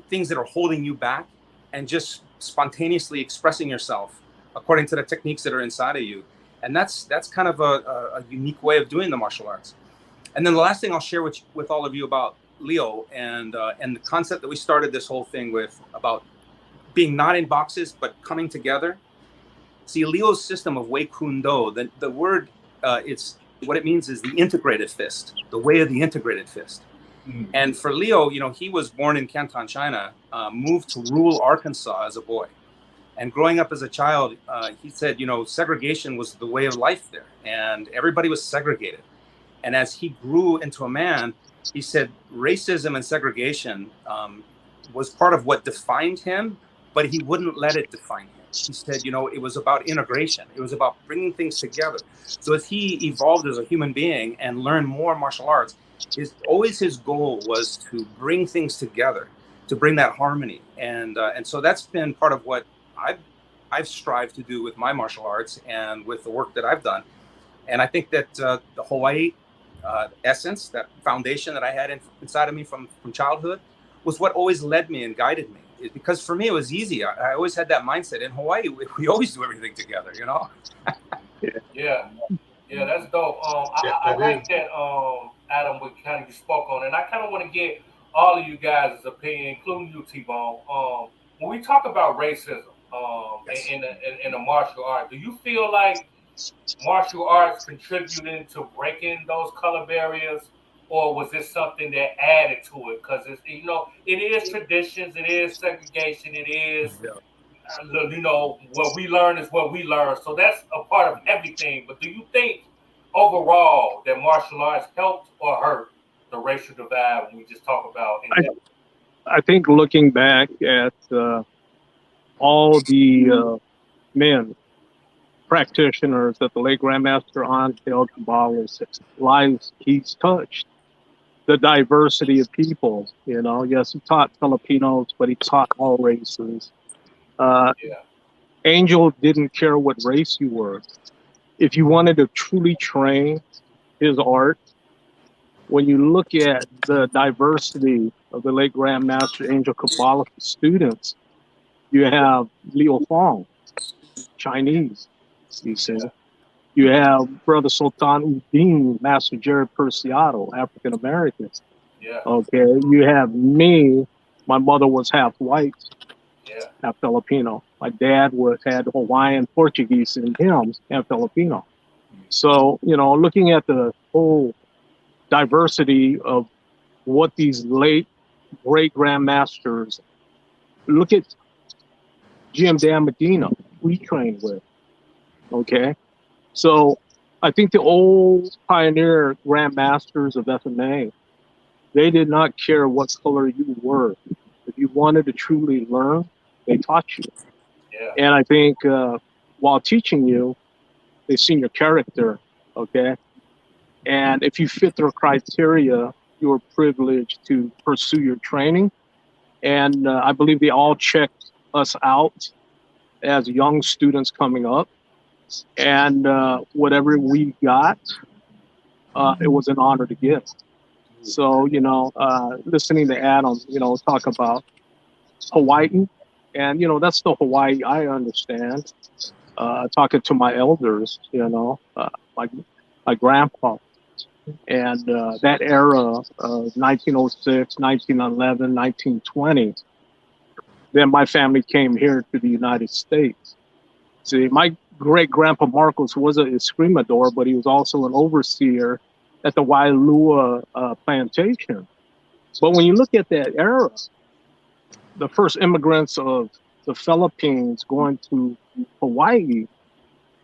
things that are holding you back and just spontaneously expressing yourself according to the techniques that are inside of you. And that's kind of a unique way of doing the martial arts. And then the last thing I'll share with all of you about Leo and the concept that we started this whole thing with about being not in boxes, but coming together. See, Leo's system of Wei Kun Do, the word, what it means is the integrated fist, the way of the integrated fist. And for Leo, he was born in Canton, China, moved to rural Arkansas as a boy. And growing up as a child, he said, segregation was the way of life there. And everybody was segregated. And as he grew into a man, he said racism and segregation was part of what defined him, but he wouldn't let it define him. He said, it was about integration. It was about bringing things together. So as he evolved as a human being and learned more martial arts, his goal was to bring things together, to bring that harmony. And so that's been part of what I've strived to do with my martial arts and with the work that I've done. And I think that the Hawaii essence, that foundation that I had inside of me from childhood, was what always led me and guided me. Because for me, it was easy. I always had that mindset. In Hawaii, we always do everything together, Yeah, that's dope. I like that, Adam, what kind of you spoke on. And I kind of want to get all of you guys' opinion, including you, T-Bone. When we talk about racism in the martial art, do you feel like martial arts contributing to breaking those color barriers? Or was this something that added to it? Because it is traditions, it is segregation, it is, what we learn is what we learn. So that's a part of everything. But do you think overall that martial arts helped or hurt the racial divide when we just talk about? I think looking back at all the men, practitioners that the late Grandmaster Angel Caballas lives he's touched, the diversity of people, yes, he taught Filipinos, but he taught all races. Angel didn't care what race you were. If you wanted to truly train his art, when you look at the diversity of the late Grandmaster Angel Caballas students, you have Leo Fong, Chinese, you see. You have Brother Sultan Uddin, Master Jared Persiato, African American. Okay. You have me. My mother was half white, half Filipino. My dad had Hawaiian Portuguese in him and Filipino. So, looking at the whole diversity of what these late great grandmasters, look at Jim Dan Medina, we trained with. Okay. So I think the old pioneer grandmasters of FMA, they did not care what color you were. If you wanted to truly learn, they taught you. And I think while teaching you, they've seen your character, okay? And if you fit their criteria, you're privileged to pursue your training. And I believe they all checked us out as young students coming up. And whatever we got, it was an honor to give. So, listening to Adam, talk about Hawaii, and, that's the Hawaii I understand. Talking to my elders, my grandpa, and that era of 1906, 1911, 1920, then my family came here to the United States. See, my great-grandpa Marcos was an escrimador, but he was also an overseer at the Wailua plantation. But when you look at that era, the first immigrants of the Philippines going to Hawaii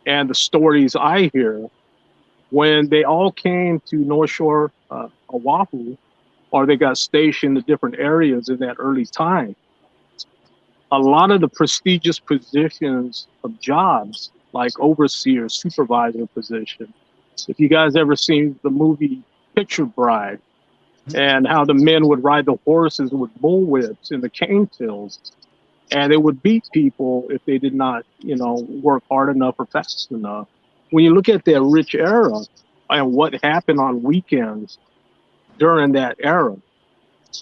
and the stories I hear, when they all came to North Shore, Oahu, or they got stationed in different areas in that early time, a lot of the prestigious positions of jobs, like overseer, supervisor position. If you guys ever seen the movie Picture Bride, and how the men would ride the horses with bullwhips in the cane fields, and they would beat people if they did not, you know, work hard enough or fast enough. When you look at that rich era and what happened on weekends during that era,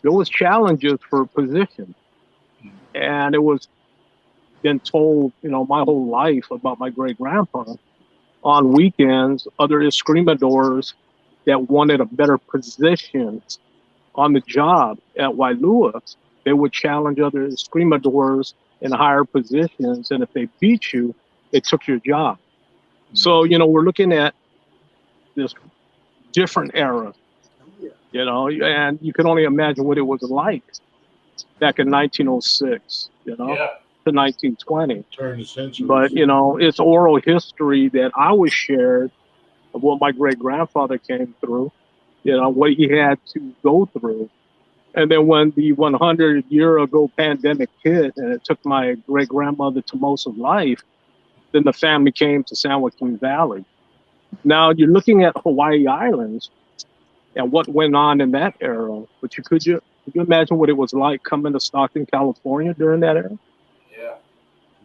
there was challenges for position. And it was been told, you know, my whole life about my great-grandpa. On weekends, other escrimadores that wanted a better position on the job at Wailua, they would challenge other escrimadores in higher positions, and if they beat you, they took your job. So, you know, we're looking at this different era, you know, and you can only imagine what it was like back in 1906, you know, to 1920. Turn the century. But, you know, it's oral history that I was shared of what my great-grandfather came through, you know, what he had to go through. And then when the 100-year-ago pandemic hit and it took my great-grandmother to most of life, then the family came to San Joaquin Valley. Now you're looking at Hawaii Islands and what went on in that era, but could you imagine what it was like coming to Stockton, California during that era?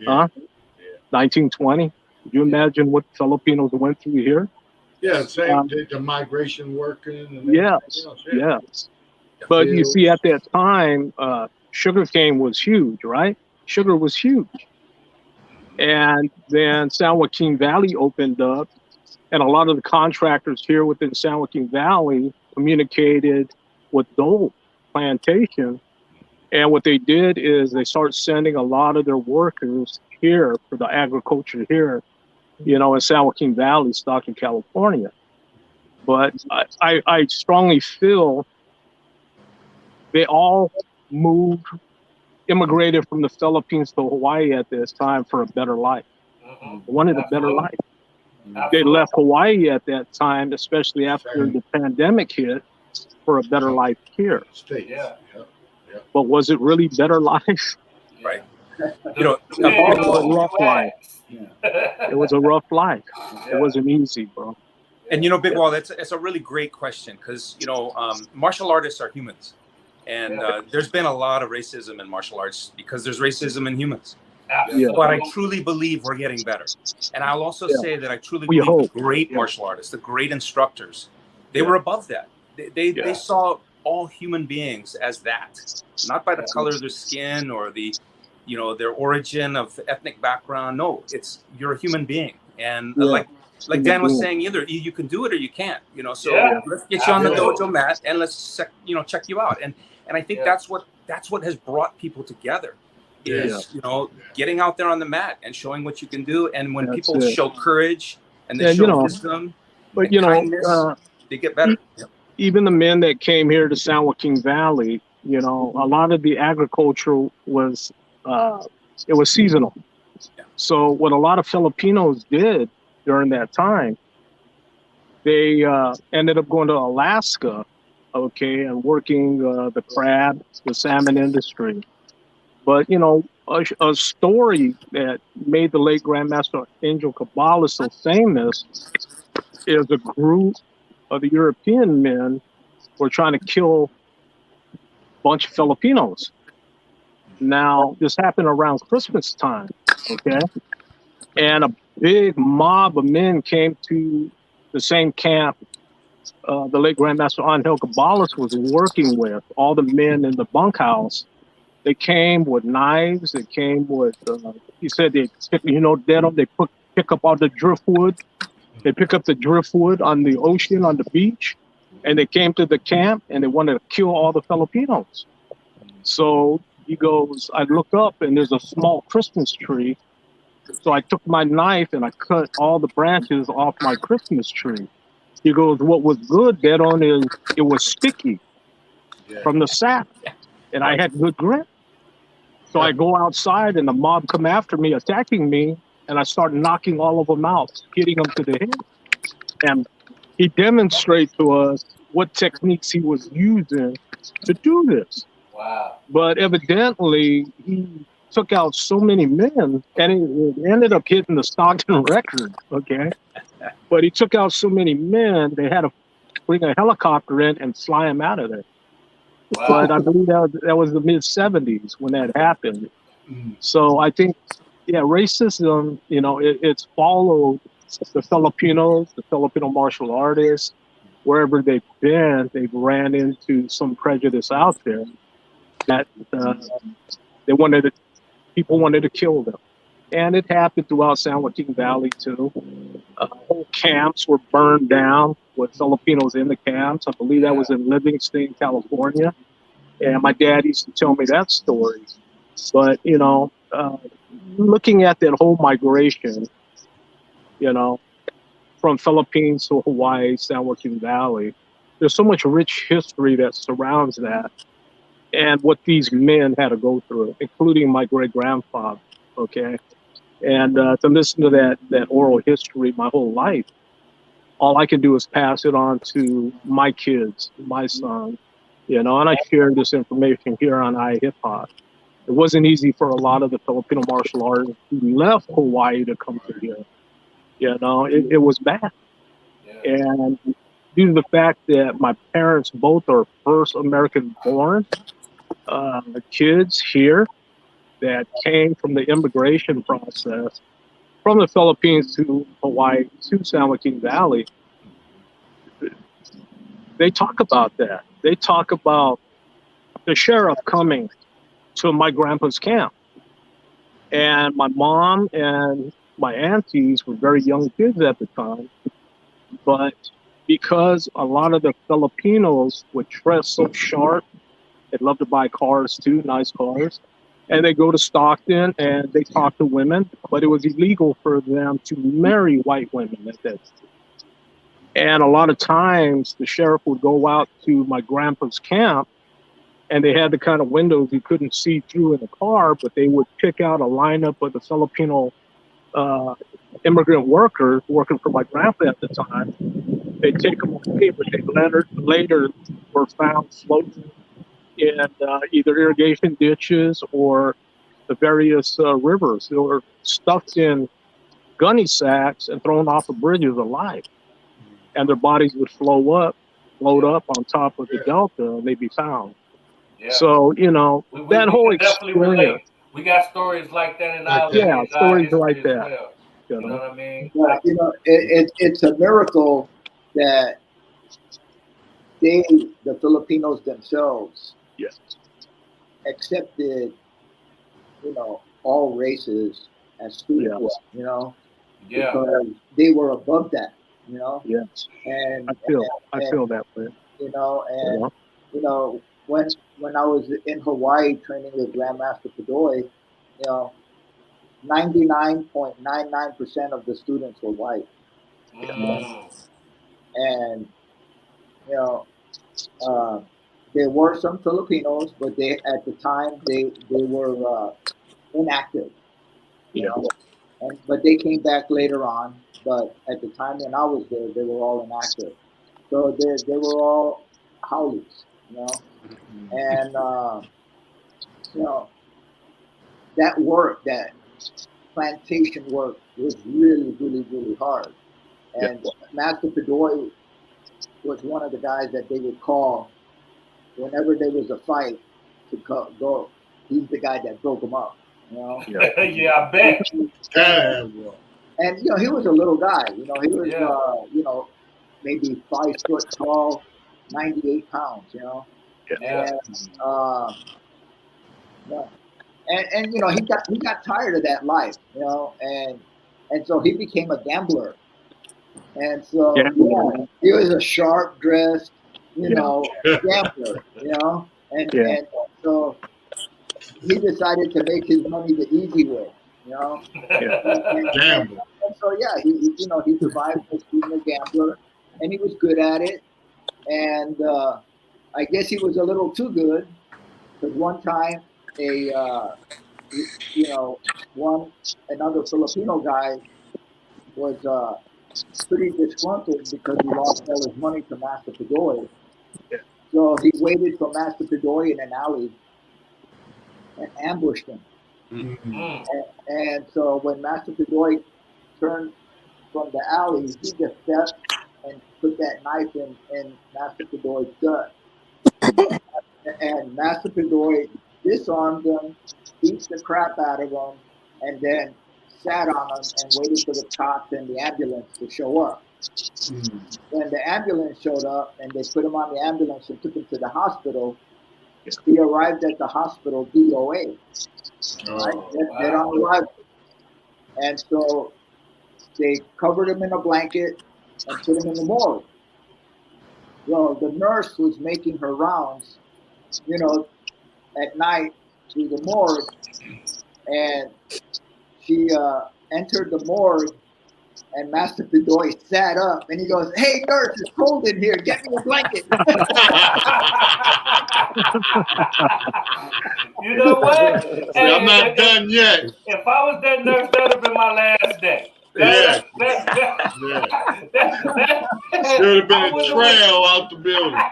Huh? 1920. Could you imagine what Filipinos went through here? Yeah, same the migration working. And yes. But you see, at that time, sugarcane was huge, right? Sugar was huge. And then San Joaquin Valley opened up, and a lot of the contractors here within San Joaquin Valley communicated with Dole Plantation. And what they did is they started sending a lot of their workers here for the agriculture here, you know, in San Joaquin Valley, Stockton, California. But I strongly feel they all immigrated from the Philippines to Hawaii at this time for a better life. They wanted a better life. They left Hawaii at that time, especially after the pandemic hit, for a better life here. But was it really better life? Right. You know, it was a rough life. It was a rough life. It wasn't easy, bro. And you know, Big Wall, that's a really great question because, you know, martial artists are humans. And there's been a lot of racism in martial arts because there's racism in humans. But I truly believe we're getting better. And I'll also say that I truly believe the great martial artists, the great instructors, they were above that. They saw all human beings as that, not by the color of their skin or the, you know, their origin of ethnic background. No, it's you're a human being. And like Dan was saying, either you can do it or you can't, you know, so let's get you on the dojo mat and let's, you know, check you out. And I think that's what has brought people together is, you know, getting out there on the mat and showing what you can do. And when people show courage and they show wisdom and kindness, they get better. Even the men that came here to San Joaquin Valley, you know, a lot of the agriculture was, it was seasonal. So what a lot of Filipinos did during that time, they ended up going to Alaska, and working the crab, the salmon industry. But, you know, a story that made the late Grandmaster Angel Kabbalah so famous is a group of the European men were trying to kill a bunch of Filipinos. Now, this happened around Christmas time, and a big mob of men came to the same camp the late Grandmaster Angel Kabbalah was working with, all the men in the bunkhouse. They came with knives. They came with, he said, they pick up all the driftwood. They pick up the driftwood on the ocean, on the beach, and they came to the camp and they wanted to kill all the Filipinos. So he goes, I look up and there's a small Christmas tree. So I took my knife and I cut all the branches off my Christmas tree. He goes, what was good, Deron, is it was sticky from the sap, and I had good grip. So I go outside and the mob come after me, attacking me, and I start knocking all of them out, hitting them to the head. And he demonstrates to us what techniques he was using to do this. Wow. But evidently, he took out so many men, and it ended up hitting the Stockton record, okay? But he took out so many men, they had to bring a helicopter in and fly him out of there. Wow. But I believe that was the mid-'70s when that happened. So I think, yeah, racism, you know, it's followed the Filipinos, the Filipino martial artists, wherever they've been, they've ran into some prejudice out there that people wanted to kill them. And it happened throughout San Joaquin Valley too. Whole camps were burned down with Filipinos in the camps. I believe that was in Livingston, California. And my dad used to tell me that story. But, you know, looking at that whole migration, you know, from Philippines to Hawaii, San Joaquin Valley, there's so much rich history that surrounds that and what these men had to go through, including my great-grandfather, okay? And to listen to that oral history my whole life, all I can do is pass it on to my kids, my son, you know, and I share this information here on iHipHop. It wasn't easy for a lot of the Filipino martial artists who left Hawaii to come to here. You know, it was bad. Yeah. And due to the fact that my parents both are first American-born kids here that came from the immigration process from the Philippines to Hawaii to San Joaquin Valley, they talk about that. They talk about the sheriff coming to my grandpa's camp. And my mom and my aunties were very young kids at the time. But because a lot of the Filipinos would dress so sharp, they'd love to buy cars too, nice cars. And they go to Stockton and they talk to women, but it was illegal for them to marry white women at that time. And a lot of times the sheriff would go out to my grandpa's camp and they had the kind of windows you couldn't see through in the car, but they would pick out a lineup of the Filipino immigrant workers working for my grandpa at the time. They'd take them away, but they later were found floating in either irrigation ditches or the various rivers. They were stuffed in gunny sacks and thrown off of bridges alive. And their bodies would float up on top of the delta and they'd be found. Yeah. So, you know, that whole experience. We got stories like that in our stories like that. Well. You know what I mean? Well, you know, it's a miracle that the Filipinos themselves, accepted, you know, all races as students, you know, because they were above that, you know. Yes. And I feel that way. You know, and you know, when I was in Hawaii training with Grandmaster Padoy, you know, 99.99% of the students were white. And, you know, there were some Filipinos, but at the time they were inactive. You know? But they came back later on. But at the time when I was there, they were all inactive. So they were all haoles, you know. And you know, that work, that plantation work, was really, really, really hard. And Master Padoy was one of the guys that they would call whenever there was a fight to go. He's the guy that broke them up, you know. I bet. And you know, he was a little guy. You know, he was you know, maybe 5 foot tall, 98 pounds. You know. And you know, he got tired of that life, you know, and so he became a gambler, and so he was a sharp dressed, you know, gambler, you know, and so he decided to make his money the easy way, you know, and so he you know, he survived as being a gambler, and he was good at it, and I guess he was a little too good, because one time another Filipino guy was pretty disgruntled because he lost all his money to Master Pdoy. So he waited for Master Pdoy in an alley and ambushed him. Mm-hmm. And so when Master Pdoy turned from the alley, he just stepped and put that knife in Master Pdoy's gut. And Master Pdoy disarmed him, beat the crap out of him, and then sat on him and waited for the cops and the ambulance to show up. Mm-hmm. When the ambulance showed up and they put him on the ambulance and took him to the hospital, he arrived at the hospital DOA. Dead on arrival. And so they covered him in a blanket and put him in the morgue. Well, the nurse was making her rounds, at night through the morgue, and she entered the morgue, and Master Pdoy sat up, and he goes, "Hey, nurse, it's cold in here. Get me a blanket." You know what? Hey, I'm not done yet. If I was that nurse, that would have been my last day. Should have been a trail out the building.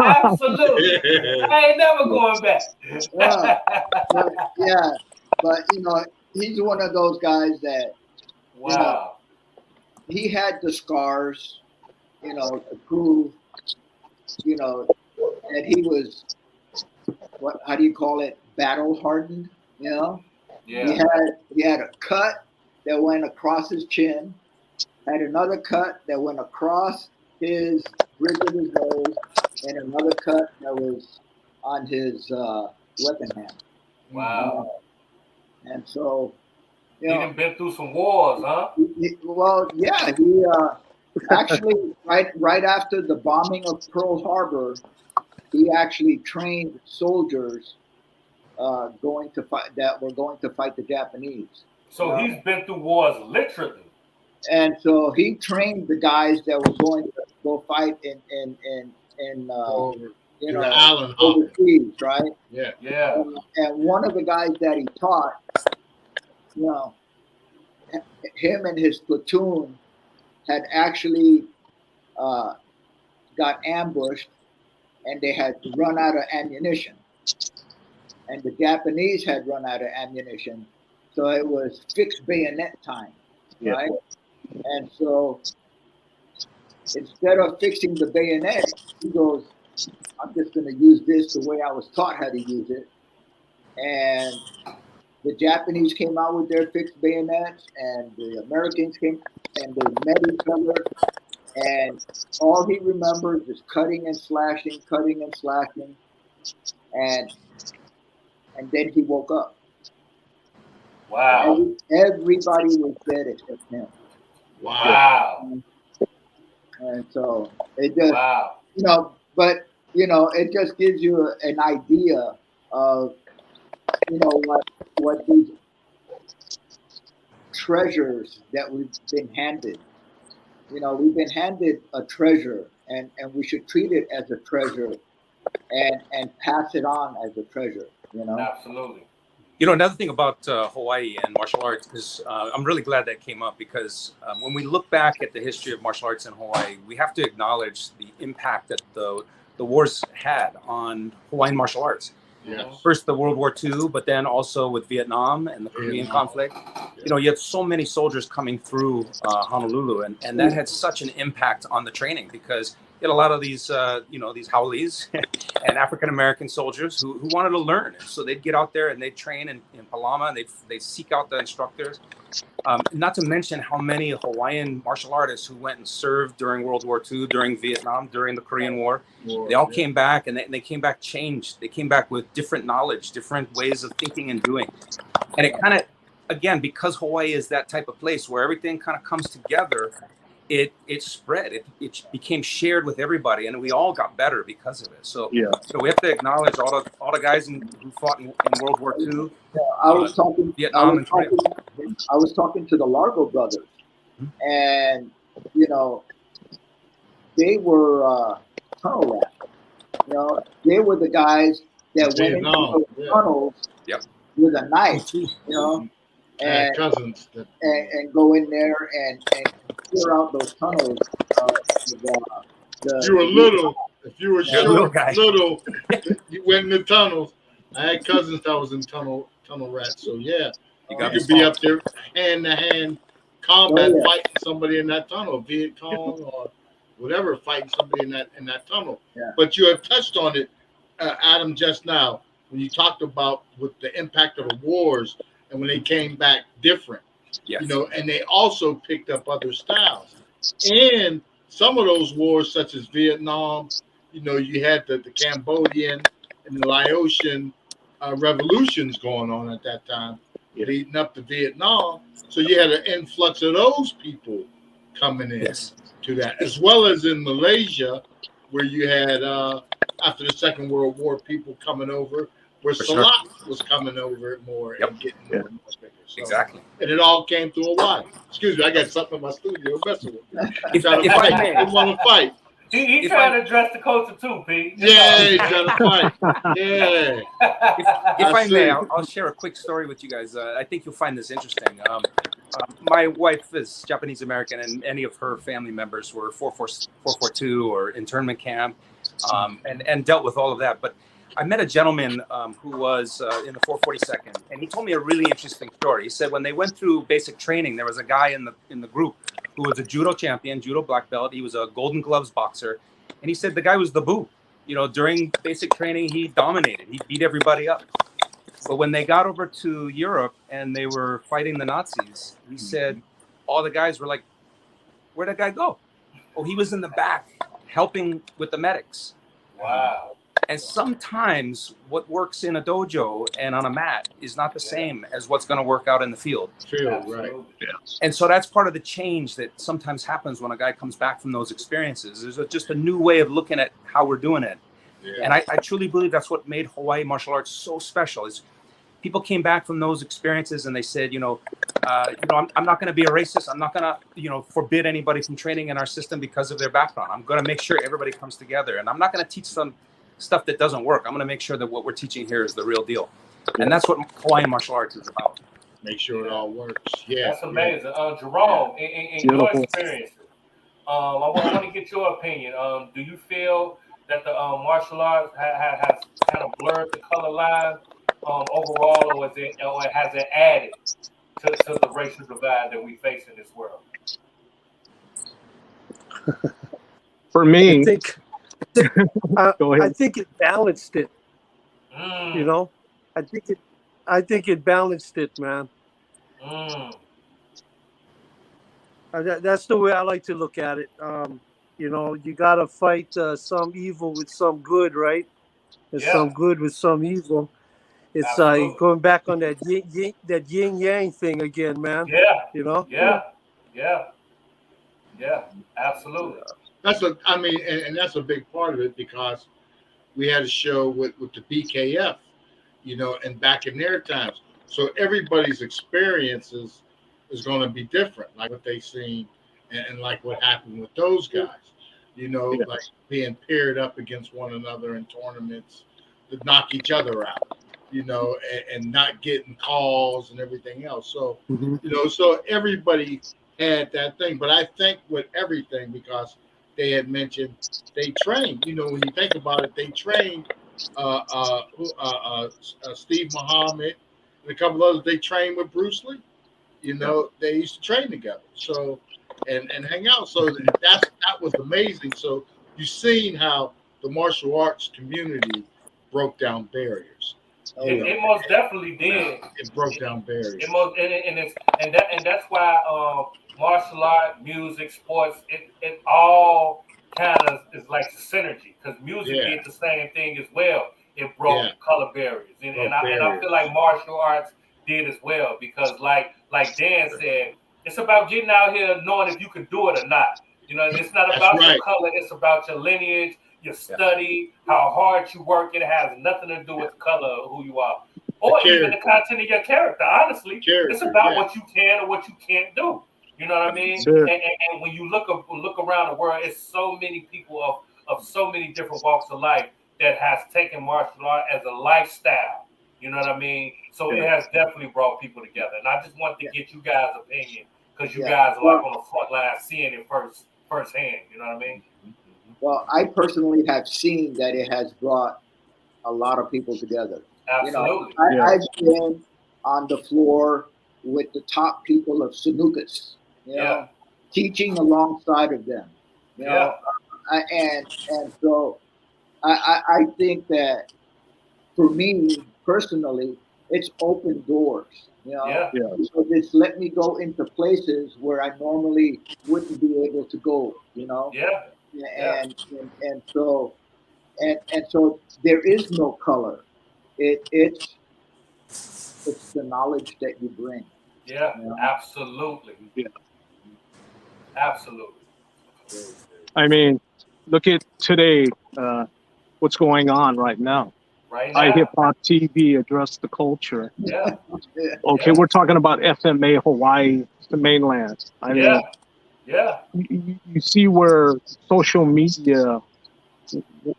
Absolutely. I ain't never going back. But he's one of those guys that, he had the scars, to prove, that he was, how do you call it, battle hardened, Yeah. He had a cut that went across his chin, had another cut that went across his bridge of his nose, and another cut that was on his weapon hand. Wow. And so, he done been through some wars, huh? He actually right after the bombing of Pearl Harbor, he actually trained soldiers going to fight the Japanese. So he's been through wars literally. And so he trained the guys that were going to go fight in overseas, right? Yeah. And one of the guys that he taught, him and his platoon had actually got ambushed, and they had run out of ammunition. And the Japanese had run out of ammunition. So it was fixed bayonet time, right? And so instead of fixing the bayonet, he goes, "I'm just going to use this the way I was taught how to use it." And the Japanese came out with their fixed bayonets, and the Americans came, and they met each other. And all he remembers is cutting and slashing, and then he woke up. Wow. Everybody was dead except him. Wow. And so it just, it just gives you an idea of, what these treasures that we've been handed. We've been handed a treasure, and we should treat it as a treasure and pass it on as a treasure, Absolutely. Another thing about Hawaii and martial arts is I'm really glad that came up, because when we look back at the history of martial arts in Hawaii, we have to acknowledge the impact that the wars had on Hawaiian martial arts. Yes. First, the World War II, but then also with Vietnam and the Korean conflict. You had so many soldiers coming through Honolulu, and that had such an impact on the training, because you had a lot of these, these haoles and African-American soldiers who wanted to learn. And so they'd get out there and they'd train in Palama, and they'd seek out the instructors. Not to mention how many Hawaiian martial artists who went and served during World War II, during Vietnam, during the Korean War. They all came back, and they came back changed. They came back with different knowledge, different ways of thinking and doing. And it kind of, again, because Hawaii is that type of place where everything kind of comes together, it spread. It became shared with everybody, and we all got better because of it. So, so we have to acknowledge all the guys who fought in World War II. I was talking to the Largo brothers, and they were tunnel rats. They were the guys that went into those tunnels with a knife, you know, and cousins and go in there and clear out those tunnels. You were little. If you were short, little, you went in the tunnels. I had cousins that was in tunnel rats. So yeah, you could be up there hand to hand combat fighting somebody in that tunnel, Viet Cong or whatever, fighting somebody in that tunnel. Yeah. But you have touched on it, Adam, just now when you talked about with the impact of the wars and when they came back different. Yes. You know, and they also picked up other styles. And some of those wars, such as Vietnam, you know, you had the Cambodian and the Laotian revolutions going on at that time, leading up to Vietnam. So you had an influx of those people coming in to that, as well as in Malaysia, where you had, after the Second World War, people coming over, where Salat was coming over more and getting more and more bigger. So, exactly. And it all came through Hawaii. Excuse me, I got something in my studio messing with me. If I may. I want to fight. He's trying to address the culture too, Pete. Yeah, he's trying to fight. Yeah. If I may, I'll share a quick story with you guys. I think you'll find this interesting. My wife is Japanese American, and any of her family members were 442 or internment camp, and dealt with all of that. But I met a gentleman who was in the 442nd, and he told me a really interesting story. He said when they went through basic training, there was a guy in the group who was a judo champion, judo black belt. He was a Golden Gloves boxer, and he said the guy was the boo. You know, during basic training, he dominated. He beat everybody up. But when they got over to Europe and they were fighting the Nazis, he said all the guys were like, "Where'd that guy go?" Oh, he was in the back helping with the medics. Wow. And sometimes what works in a dojo and on a mat is not the same as what's going to work out in the field. Right. Yes. And so that's part of the change that sometimes happens when a guy comes back from those experiences. There's just a new way of looking at how we're doing it. Yeah. And I truly believe that's what made Hawaii martial arts so special is people came back from those experiences and they said, I'm not going to be a racist. I'm not going to, forbid anybody from training in our system because of their background. I'm going to make sure everybody comes together, and I'm not going to teach some stuff that doesn't work. I'm going to make sure that what we're teaching here is the real deal. And that's what Hawaiian martial arts is about. Make sure it all works. Yeah. That's amazing. Jerome, in your experience, I want to get your opinion. Do you feel that the martial arts has kind of blurred the color line overall, or has it added to the racial divide that we face in this world? For me, I think it balanced it. I think it balanced it, man. That's the way I like to look at it. You gotta fight some evil with some good, right? And some good with some evil. It's going back on that yin yang thing again, man. Yeah, absolutely. That's and that's a big part of it, because we had a show with the BKF, and back in their times. So everybody's experiences is going to be different, like what they've seen and like what happened with those guys, like being paired up against one another in tournaments to knock each other out, and not getting calls and everything else. So, so everybody had that thing. But I think with everything, because they had mentioned they trained, when you think about it, they trained Steve Muhammad and a couple others. They trained with Bruce Lee. They used to train together. So, and hang out. So that was amazing. So you've seen how the martial arts community broke down barriers. It most definitely did. It broke down barriers. And that's why martial art, music, sports, it all kind of is like synergy, because music did the same thing as well. It broke color barriers, and I feel like martial arts did as well, because like Dan said, it's about getting out here knowing if you can do it or not. It's not about your color; it's about your lineage, your study, how hard you work. It has nothing to do with the color of who you are, or even the content of your character. Honestly, it's about what you can or what you can't do. You know what I mean? Sure. And when you look around the world, it's so many people of so many different walks of life that has taken martial art as a lifestyle. You know what I mean? So it has definitely brought people together. And I just wanted to get you guys' opinion because you guys are like on the front line seeing it firsthand. You know what I mean? Well, I personally have seen that it has brought a lot of people together. Absolutely. You know, I've been on the floor with the top people of Sanukas, you know, teaching alongside of them. You know, and so I think that for me personally, it's open doors. You know, so it's let me go into places where I normally wouldn't be able to go. You know, and so there is no color. It's the knowledge that you bring. Yeah, you know? Absolutely. Yeah. Absolutely. I mean, look at today, what's going on right now. Right now. iHipHopTV address the culture. Yeah. Okay, we're talking about FMA Hawaii, the mainland. I mean, you see where social media,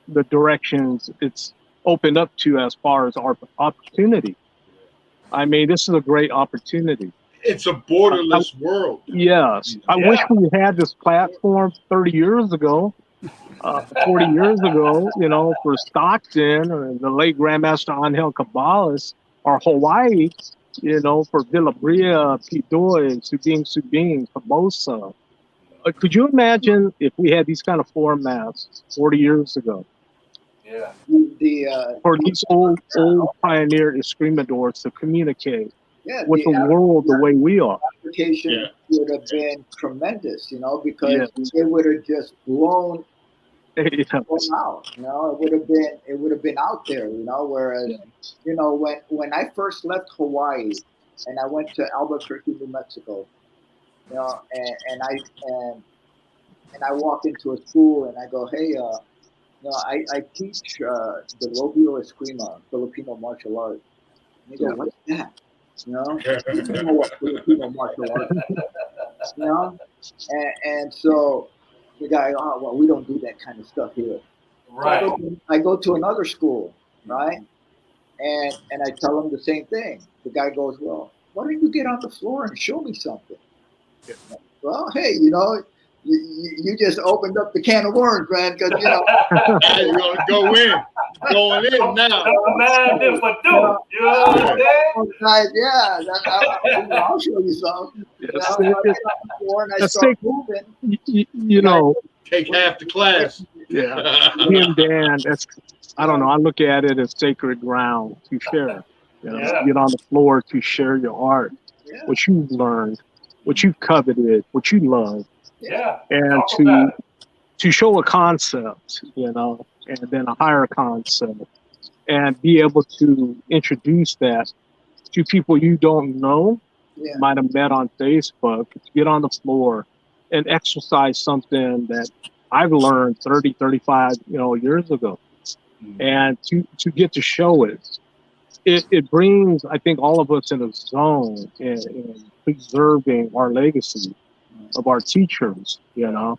the directions it's opened up to as far as our opportunity. I mean, this is a great opportunity. It's a borderless world. Yes. I wish we had this platform 30 years ago, 40 years ago, you know, for Stockton or the late Grandmaster Angel Cabalas, or Hawaii, you know, for Villabria, Pidoy, Subing, Cabosa. Could you imagine if we had these kind of formats 40 years ago? Yeah. For these old pioneer escrimadors to communicate with the world the way we are. Application would have been tremendous, you know, because it would have just blown out. You know, it would have been out there, you know. Whereas, you know, when I first left Hawaii and I went to Albuquerque, New Mexico, you know, and I walk into a school and I go, hey, no, I teach the Robio Eskrima, Filipino martial art. And they go, what's that? You know, you know what Filipino martial art is. You know? And so the guy, oh, well, we don't do that kind of stuff here. Right. So I go to another school, right? And I tell him the same thing. The guy goes, well, why don't you get on the floor and show me something? Well, hey, you know, you just opened up the can of worms, man, because, you know. You're going to go in. Going in now. I'll show you something. I start moving. You know. Take half the class. Yeah. Me and Dan, I don't know, I look at it as sacred ground to share. You know, get on the floor to share your art, what you've learned, what you've coveted, what you love. And to show a concept, you know, and then a higher concept, and be able to introduce that to people you don't know, might have met on Facebook, to get on the floor and exercise something that I've learned 30, 35, you know, years ago. And to get to show it brings, I think, all of us in a zone in preserving our legacy of our teachers, you know.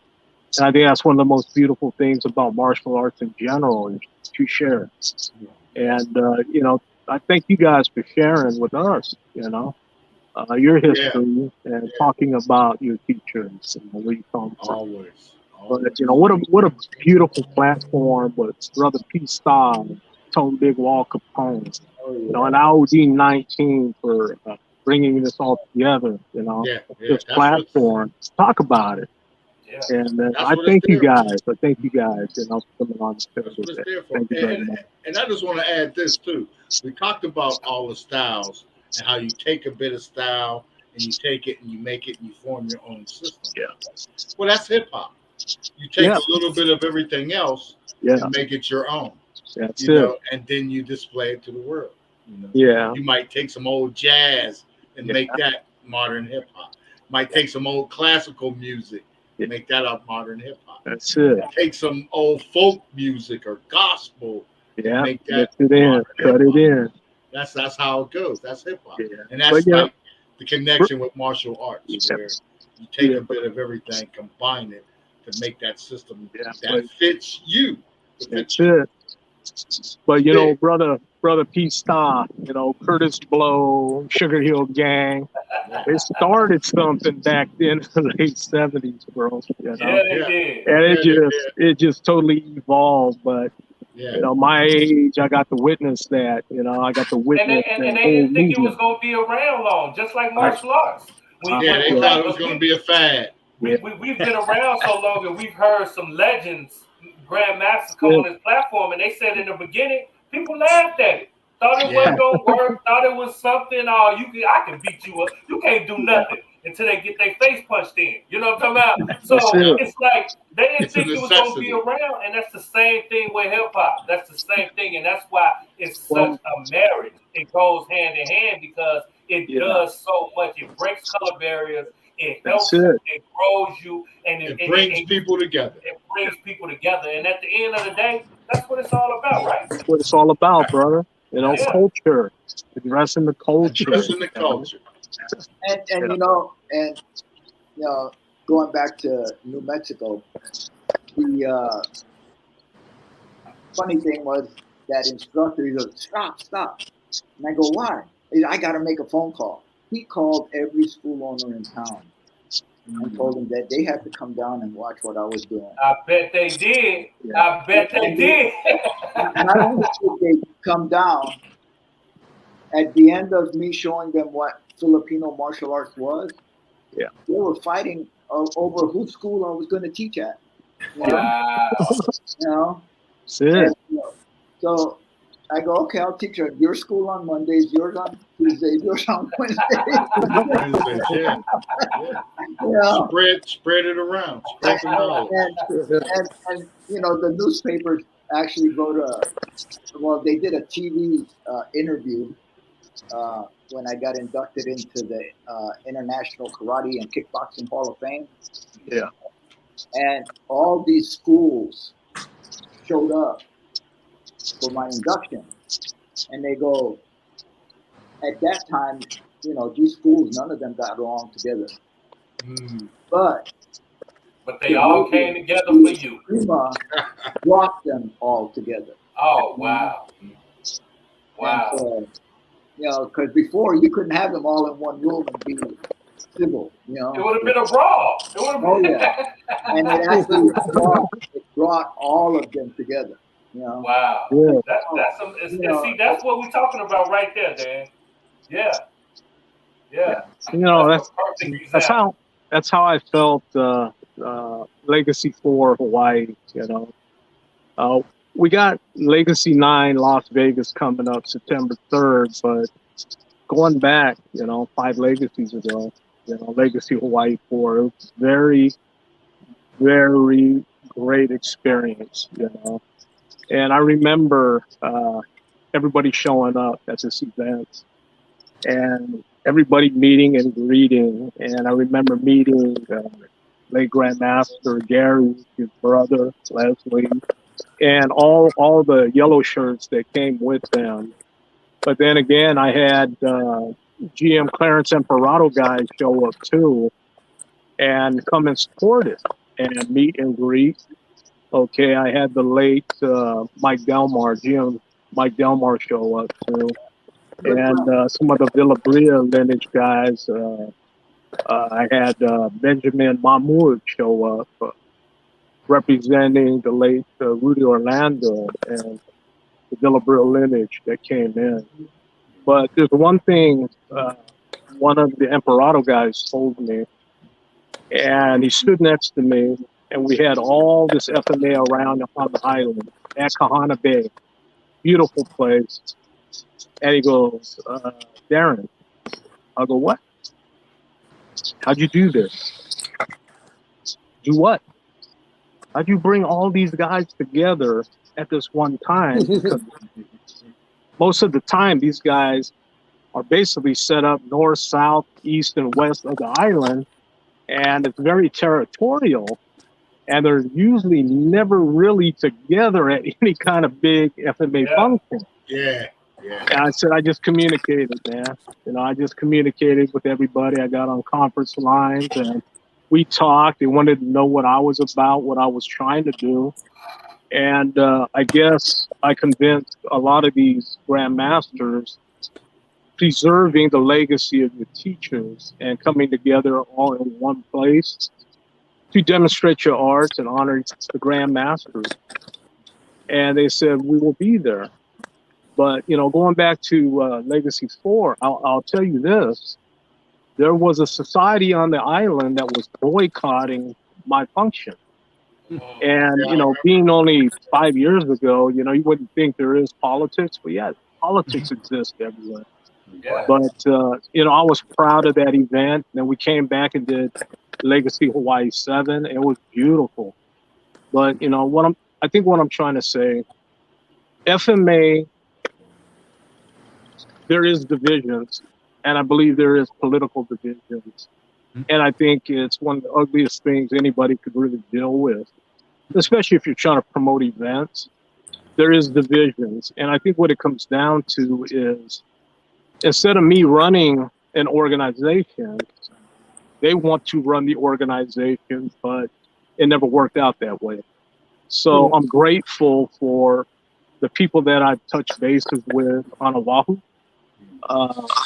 And I think that's one of the most beautiful things about martial arts in general, is to share. And, you know, I thank you guys for sharing with us, you know, your history and talking about your teachers and where you come from. Always. But, you know, what a beautiful platform with Brother Pstock, Tone Big Wall Capone, you know, and IOD 19 for bringing this all together, you know, this platform. Talk about it. And I thank you guys. I thank you guys, you know, for coming on the show today. Thank you very much. And I just want to add this too. We talked about all the styles and how you take a bit of style and you take it and you make it and you form your own system. Well, that's hip hop. You take a little bit of everything else and make it your own. That's you know, and then you display it to the world. You know? You might take some old jazz and make that modern hip hop. Might take some old classical music and make that up modern hip hop. That's it. Take some old folk music or gospel and make that cut it in. That's how it goes. That's hip hop. And that's like the connection with martial arts, where you take a bit of everything, combine it to make that system that fits you. That's it. But you know, brother Pstock, you know, Curtis Blow, Sugar Hill Gang, they started something back then in the late '70s, bro. You know? Yeah, they did. And it just totally evolved. But you know, my age, I got to witness that. You know, I got to witness and they didn't think it was going to be around long, just like martial arts. They thought it was going to be a fad. We've been around so long, and we've heard some legends, grandmasters come on this platform, and they said in the beginning, people laughed at it, thought it wasn't going to work, thought it was something. I can beat you up. You can't do nothing until they get their face punched in. You know what I'm talking about? So it's like they didn't think it was going to be around, and that's the same thing with hip hop. That's the same thing, and that's why it's such a marriage. It goes hand in hand because it does so much. It breaks color barriers. It helps you, it grows you, and it brings people together. It brings people together, and at the end of the day, that's what it's all about, right? That's what it's all about, brother. You know, culture, addressing the culture. Addressing the culture. And you know, going back to New Mexico, the funny thing was that instructor, he goes, stop. And I go, why? I got to make a phone call. He called every school owner in town and told them that they had to come down and watch what I was doing. I bet they did. I bet they did. Not only did they come down, at the end of me showing them what Filipino martial arts was, they were fighting over whose school I was going to teach at. You know? And, so I go, okay, I'll teach at your school on Mondays, yours on Tuesdays, yours on Wednesdays. Spread it around. And you know, the newspapers actually wrote they did a TV interview when I got inducted into the International Karate and Kickboxing Hall of Fame. Yeah. And all these schools showed up for my induction. And they go, at that time, you know, these schools, none of them got along together. But they all came together for you. Prima brought them all together. Oh, wow. Wow. And, you know, because before you couldn't have them all in one room and be civil, you know. It would have been a brawl. And it actually brought all of them together. You know? Wow. That's that's what we're talking about right there, Dan. Yeah. You know, that's how I felt Legacy 4 Hawaii, you know. We got Legacy 9 Las Vegas coming up September 3rd, but going back, you know, 5 legacies ago, you know, Legacy Hawaii 4, it was very, very great experience, you know. And I remember everybody showing up at this event and everybody meeting and greeting. And I remember meeting late Grandmaster Gary, his brother, Leslie, and all the yellow shirts that came with them. But then again, I had GM Clarence Imperato guys show up too and come and support it and meet and greet. Okay, I had the late Mike Delmar, GM Mike Delmar show up too. And some of the Villa Bria lineage guys. I had Benjamin Mahmoud show up, representing the late Rudy Orlando and the Villa Bria lineage that came in. But there's one thing one of the Imperato guys told me, and he stood next to me, and we had all this FMA around on the island at Kahana Bay. Beautiful place. And he goes, Darren. I go, what? How'd you do this? Do what? How'd you bring all these guys together at this one time? Because most of the time, these guys are basically set up north, south, east, and west of the island, and it's very territorial. And they're usually never really together at any kind of big FMA function. And I said, I just communicated, man. You know, I just communicated with everybody. I got on conference lines and we talked. They wanted to know what I was about, what I was trying to do. And I guess I convinced a lot of these grandmasters preserving the legacy of the teachers and coming together all in one place to demonstrate your arts and honor the grandmasters. And they said, we will be there. But, you know, going back to Legacy 4, I'll tell you this. There was a society on the island that was boycotting my function. And, you know, being only 5 years ago, you know, you wouldn't think there is politics, but yeah, politics exists everywhere. Yeah. But, you know, I was proud of that event. Then we came back and did Legacy Hawaii 7. It was beautiful. But, you know, I think what I'm trying to say, FMA, there is divisions, and I believe there is political divisions. And I think it's one of the ugliest things anybody could really deal with, especially if you're trying to promote events. There is divisions. And I think what it comes down to is, instead of me running an organization, they want to run the organization, but it never worked out that way. So I'm grateful for the people that I've touched bases with on Oahu.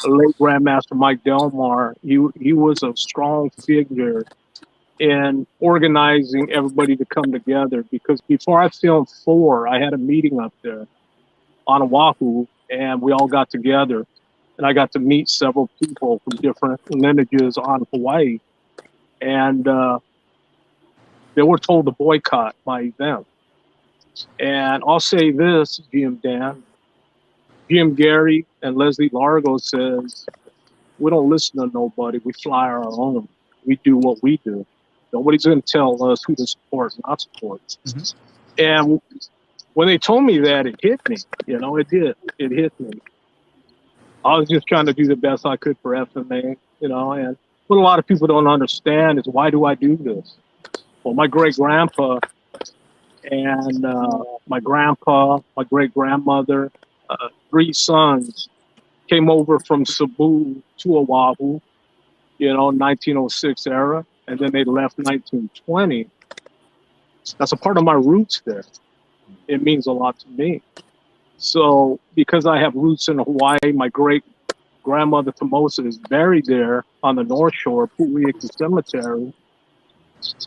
Late Grandmaster Mike Delmar, he was a strong figure in organizing everybody to come together, because before I filmed 4, I had a meeting up there on Oahu, and we all got together, and I got to meet several people from different lineages on Hawaii, and they were told to boycott my event. And I'll say this, GM Dan, GM Gary and Leslie Largo says, we don't listen to nobody, we fly our own. We do what we do. Nobody's going to tell us who to support and not support. And when they told me that, it hit me. You know, it did. It hit me. I was just trying to do the best I could for FMA, you know, and what a lot of people don't understand is, why do I do this? Well, my great-grandpa and my grandpa, my great-grandmother, 3 sons came over from Cebu to Oahu, you know, 1906 era, and then they left 1920. That's a part of my roots there. It means a lot to me. So because I have roots in Hawaii, my great-grandmother Tomosa is buried there on the North Shore, Pu'uiki Cemetery.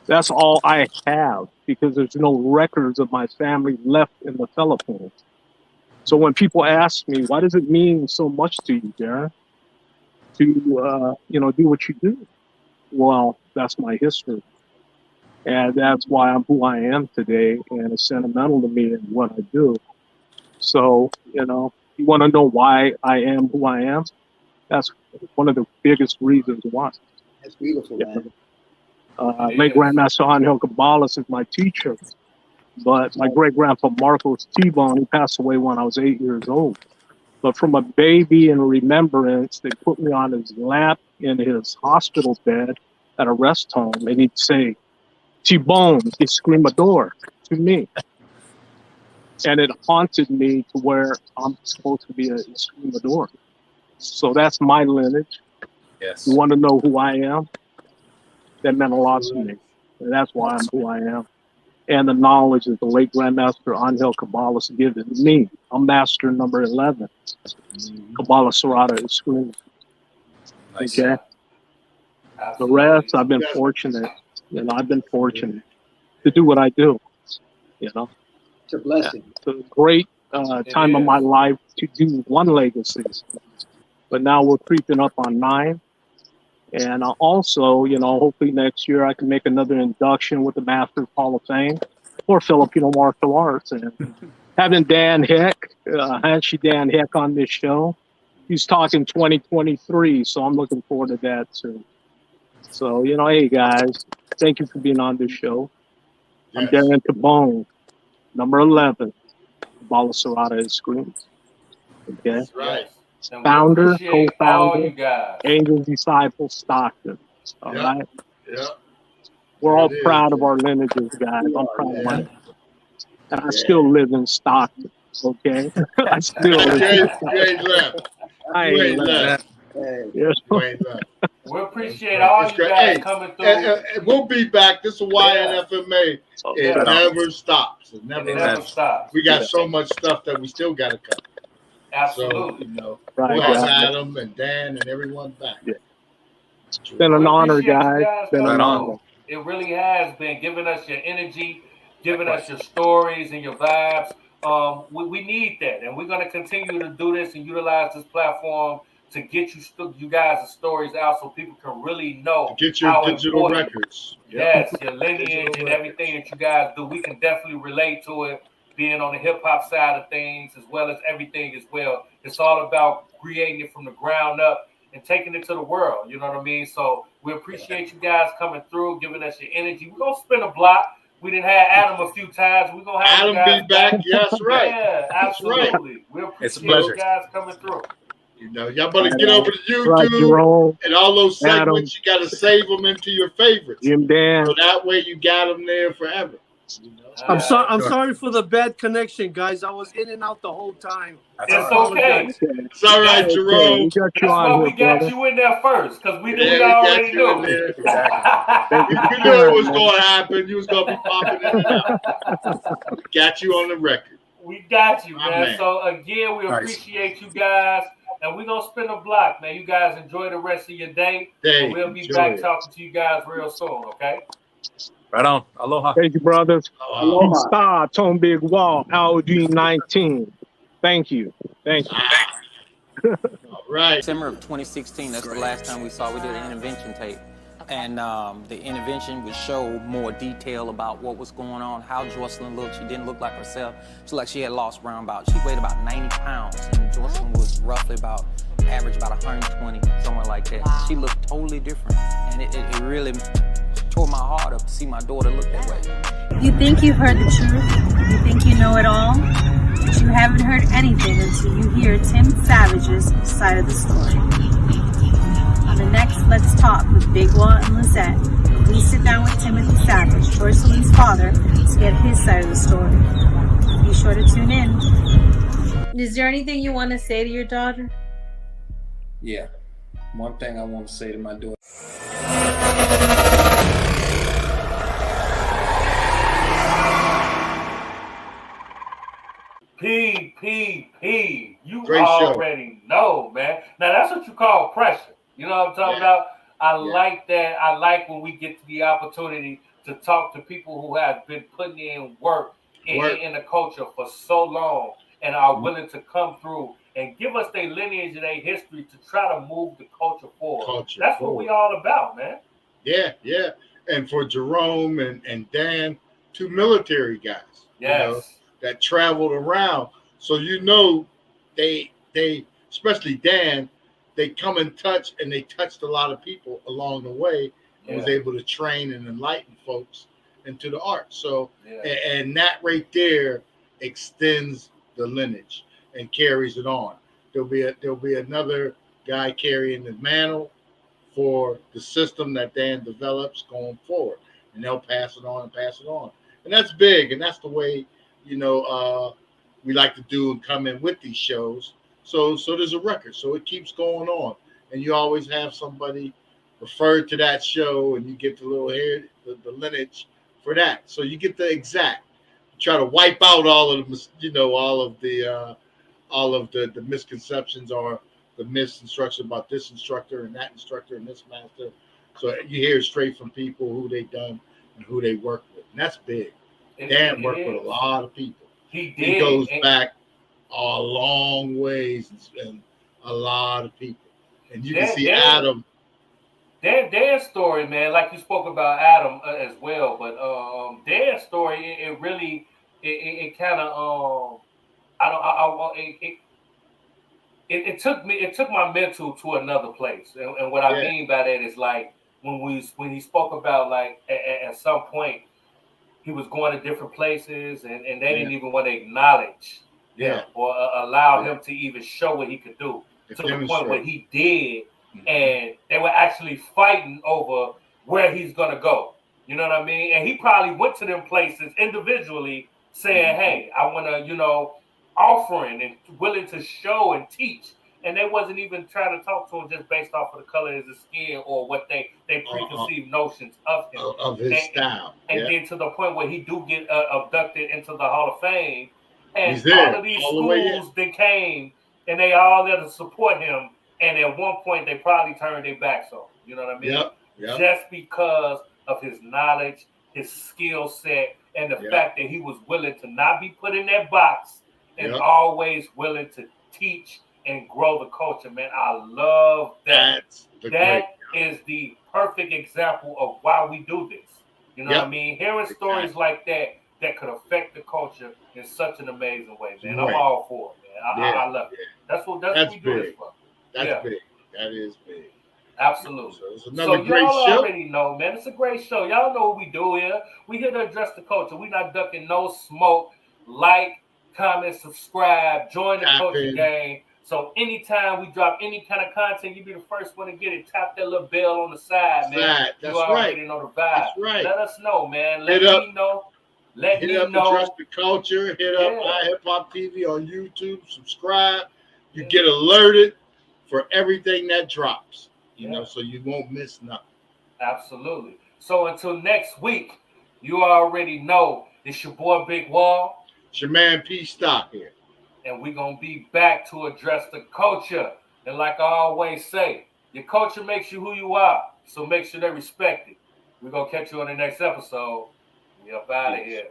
That's all I have, because there's no records of my family left in the Philippines. So when people ask me, why does it mean so much to you, Darren, to you know, do what you do? Well, that's my history, and that's why I'm who I am today, and it's sentimental to me in what I do. So, you know, you want to know why I am who I am? That's one of the biggest reasons why. That's beautiful, man. Late Grandmaster Angel Cabalas is my teacher, but my great-grandpa Marcos Tibon, he passed away when I was 8 years old. But from a baby in remembrance, they put me on his lap in his hospital bed at a rest home, and he'd say, Tibon, escrimador, to me. And it haunted me to where I'm supposed to be a escrimador. So that's my lineage. Yes. You want to know who I am? That meant a lot to me. And that's why I'm who I am. And the knowledge that the late Grandmaster Angel Cabalas given me. I'm master number 11. Kabbalah Serata is screened. Nice. Okay. The rest, I've been fortunate. You know, I've been fortunate to do what I do. You know, it's a blessing. It's a great time of my life to do one legacy, but now we're creeping up on 9. And also, you know, hopefully next year I can make another induction with the Masters Hall of Fame for Filipino martial arts. And having Dan Heck, Hanshi Dan Heck on this show, he's talking 2023, so I'm looking forward to that too. So, you know, hey guys, thank you for being on this show. Yes. I'm Darren Tibon, number 11, Kabbalah Serata is screens. Okay. That's right. Founder, co-founder, Angel Disciple Stockton. All right. Yeah. We're all proud of our lineages, guys. I'm proud of mine. And I still live in Stockton. Okay. I still live in Stockton. You ain't left. I ain't left. Yes. We appreciate all you guys coming through. And we'll be back. This Hawaiian FMA. It never stops. It never stops. We got so much stuff that we still got to cover. Absolutely. So, we'll have Adam and Dan and everyone back. Yeah. It's been an honor, guys. It's been an honor. It really has been giving us your energy, giving us your stories and your vibes. We need that, and we're going to continue to do this and utilize this platform to get you guys' stories out so people can really know. Get your digital records. Yes, your lineage and everything that you guys do. We can definitely relate to it, being on the hip-hop side of things as well as everything as well. It's all about creating it from the ground up and taking it to the world. You know what I mean? So we appreciate you guys coming through, giving us your energy. We're going to spin a block. We didn't have Adam a few times. We're going to have Adam be back. Yes, right. Yeah, absolutely. We appreciate you guys coming through. You know, y'all better get over to YouTube Jerome, and all those segments. Adam, you got to save them into your favorites. Dan. So that way you got them there forever. You know? I'm sorry for the bad connection, guys. I was in and out the whole time. It's okay. It's all right, Jerome. That's why we got you in there first, because we already knew. Exactly. We knew it was going to happen. You was going to be popping in and out. Got you on the record. We got you, man. So again, we appreciate you guys. And we're going to spin a block, man. You guys enjoy the rest of your day. And we'll be back talking to you guys real soon, okay? Right on. Aloha. Thank you, brothers. Aloha. Star, Tone Big Wall, LG 19. Thank you. Thank you. All right. December of 2016, that's the last time we saw. We did an intervention tape. And the intervention would show more detail about what was going on, how Jocelyn looked. She didn't look like herself. She looked like she had lost around she weighed about 90 pounds. And Jocelyn was roughly average about 120, somewhere like that. She looked totally different. And it really tore my heart up to see my daughter look that way. You think you've heard the truth. You think you know it all. But you haven't heard anything until you hear Tim Savage's side of the story. On the next Let's Talk with Big Wall and Lizette, we sit down with Timothy Savage, Jocelyn's father, to get his side of the story. Be sure to tune in. Is there anything you want to say to your daughter? Yeah. One thing I want to say to my daughter. P. You already know, man. Now, that's what you call pressure. You know what I'm talking about? I like that. I like when we get the opportunity to talk to people who have been putting in work in the culture for so long and are willing to come through and give us their lineage and their history to try to move the culture forward. That's what we all about, man. Yeah. And for Jerome and Dan, two military guys. Yes. You know, that traveled around. So they especially Dan, they come in touch and they touched a lot of people along the way and was able to train and enlighten folks into the art. So and that right there extends the lineage and carries it on. There'll be another guy carrying the mantle for the system that Dan develops going forward, and they'll pass it on. And that's big, and that's the way we like to do and come in with these shows. So there's a record, so it keeps going on, and you always have somebody referred to that show, and you get the little hair, the lineage for that. So you get the exact. You try to wipe out all of the misconceptions or the misinstruction about this instructor and that instructor and this master. So you hear it straight from people who they done and who they work with, and that's big. Dan worked with a lot of people. He did. He goes back a long ways and a lot of people. And you can see Adam. Dan's story, man, like you spoke about Adam as well, but Dan's story, it really kind of it took my mental to another place. And what I mean by that is like when he spoke about like at some point he was going to different places and they didn't even want to acknowledge him or allow him to even show what he could do to the point where he did, and they were actually fighting over where he's gonna go. You know what I mean? And he probably went to them places individually saying, hey, I want to, offering and willing to show and teach and they wasn't even trying to talk to him just based off of the color of his skin or what they preconceived notions of him, of his style. And then to the point where he do get abducted into the Hall of Fame, and all of these schools that came and they all there to support him, and at one point they probably turned their backs on him. You know what I mean? Yep. Just because of his knowledge, his skill set, and the fact that he was willing to not be put in that box and always willing to teach and grow the culture, man. I love that. That is the perfect example of why we do this. You know what I mean? Hearing stories like that could affect the culture in such an amazing way, man. I'm all for it, man. I love it. That's what we do this for. That's big. That is big. Absolutely. So it's another great y'all show. Already know, man. It's a great show. Y'all know what we do here. We here to address the culture. We not ducking no smoke. Like, comment, subscribe, join the culture game. So anytime we drop any kind of content, you be the first one to get it. Tap that little bell on the side, man. That's you already know the vibe. That's right. Let us know, man. Let me know. Let me know. Address the culture. Hit up iHipHopTV on YouTube. Subscribe. You get alerted for everything that drops. You know, so you won't miss nothing. Absolutely. So until next week, you already know it's your boy Big Wall. It's your man P.stock here. And we're going to be back to address the culture. And like I always say, your culture makes you who you are. So make sure they respect it. We're going to catch you on the next episode. We up out of here.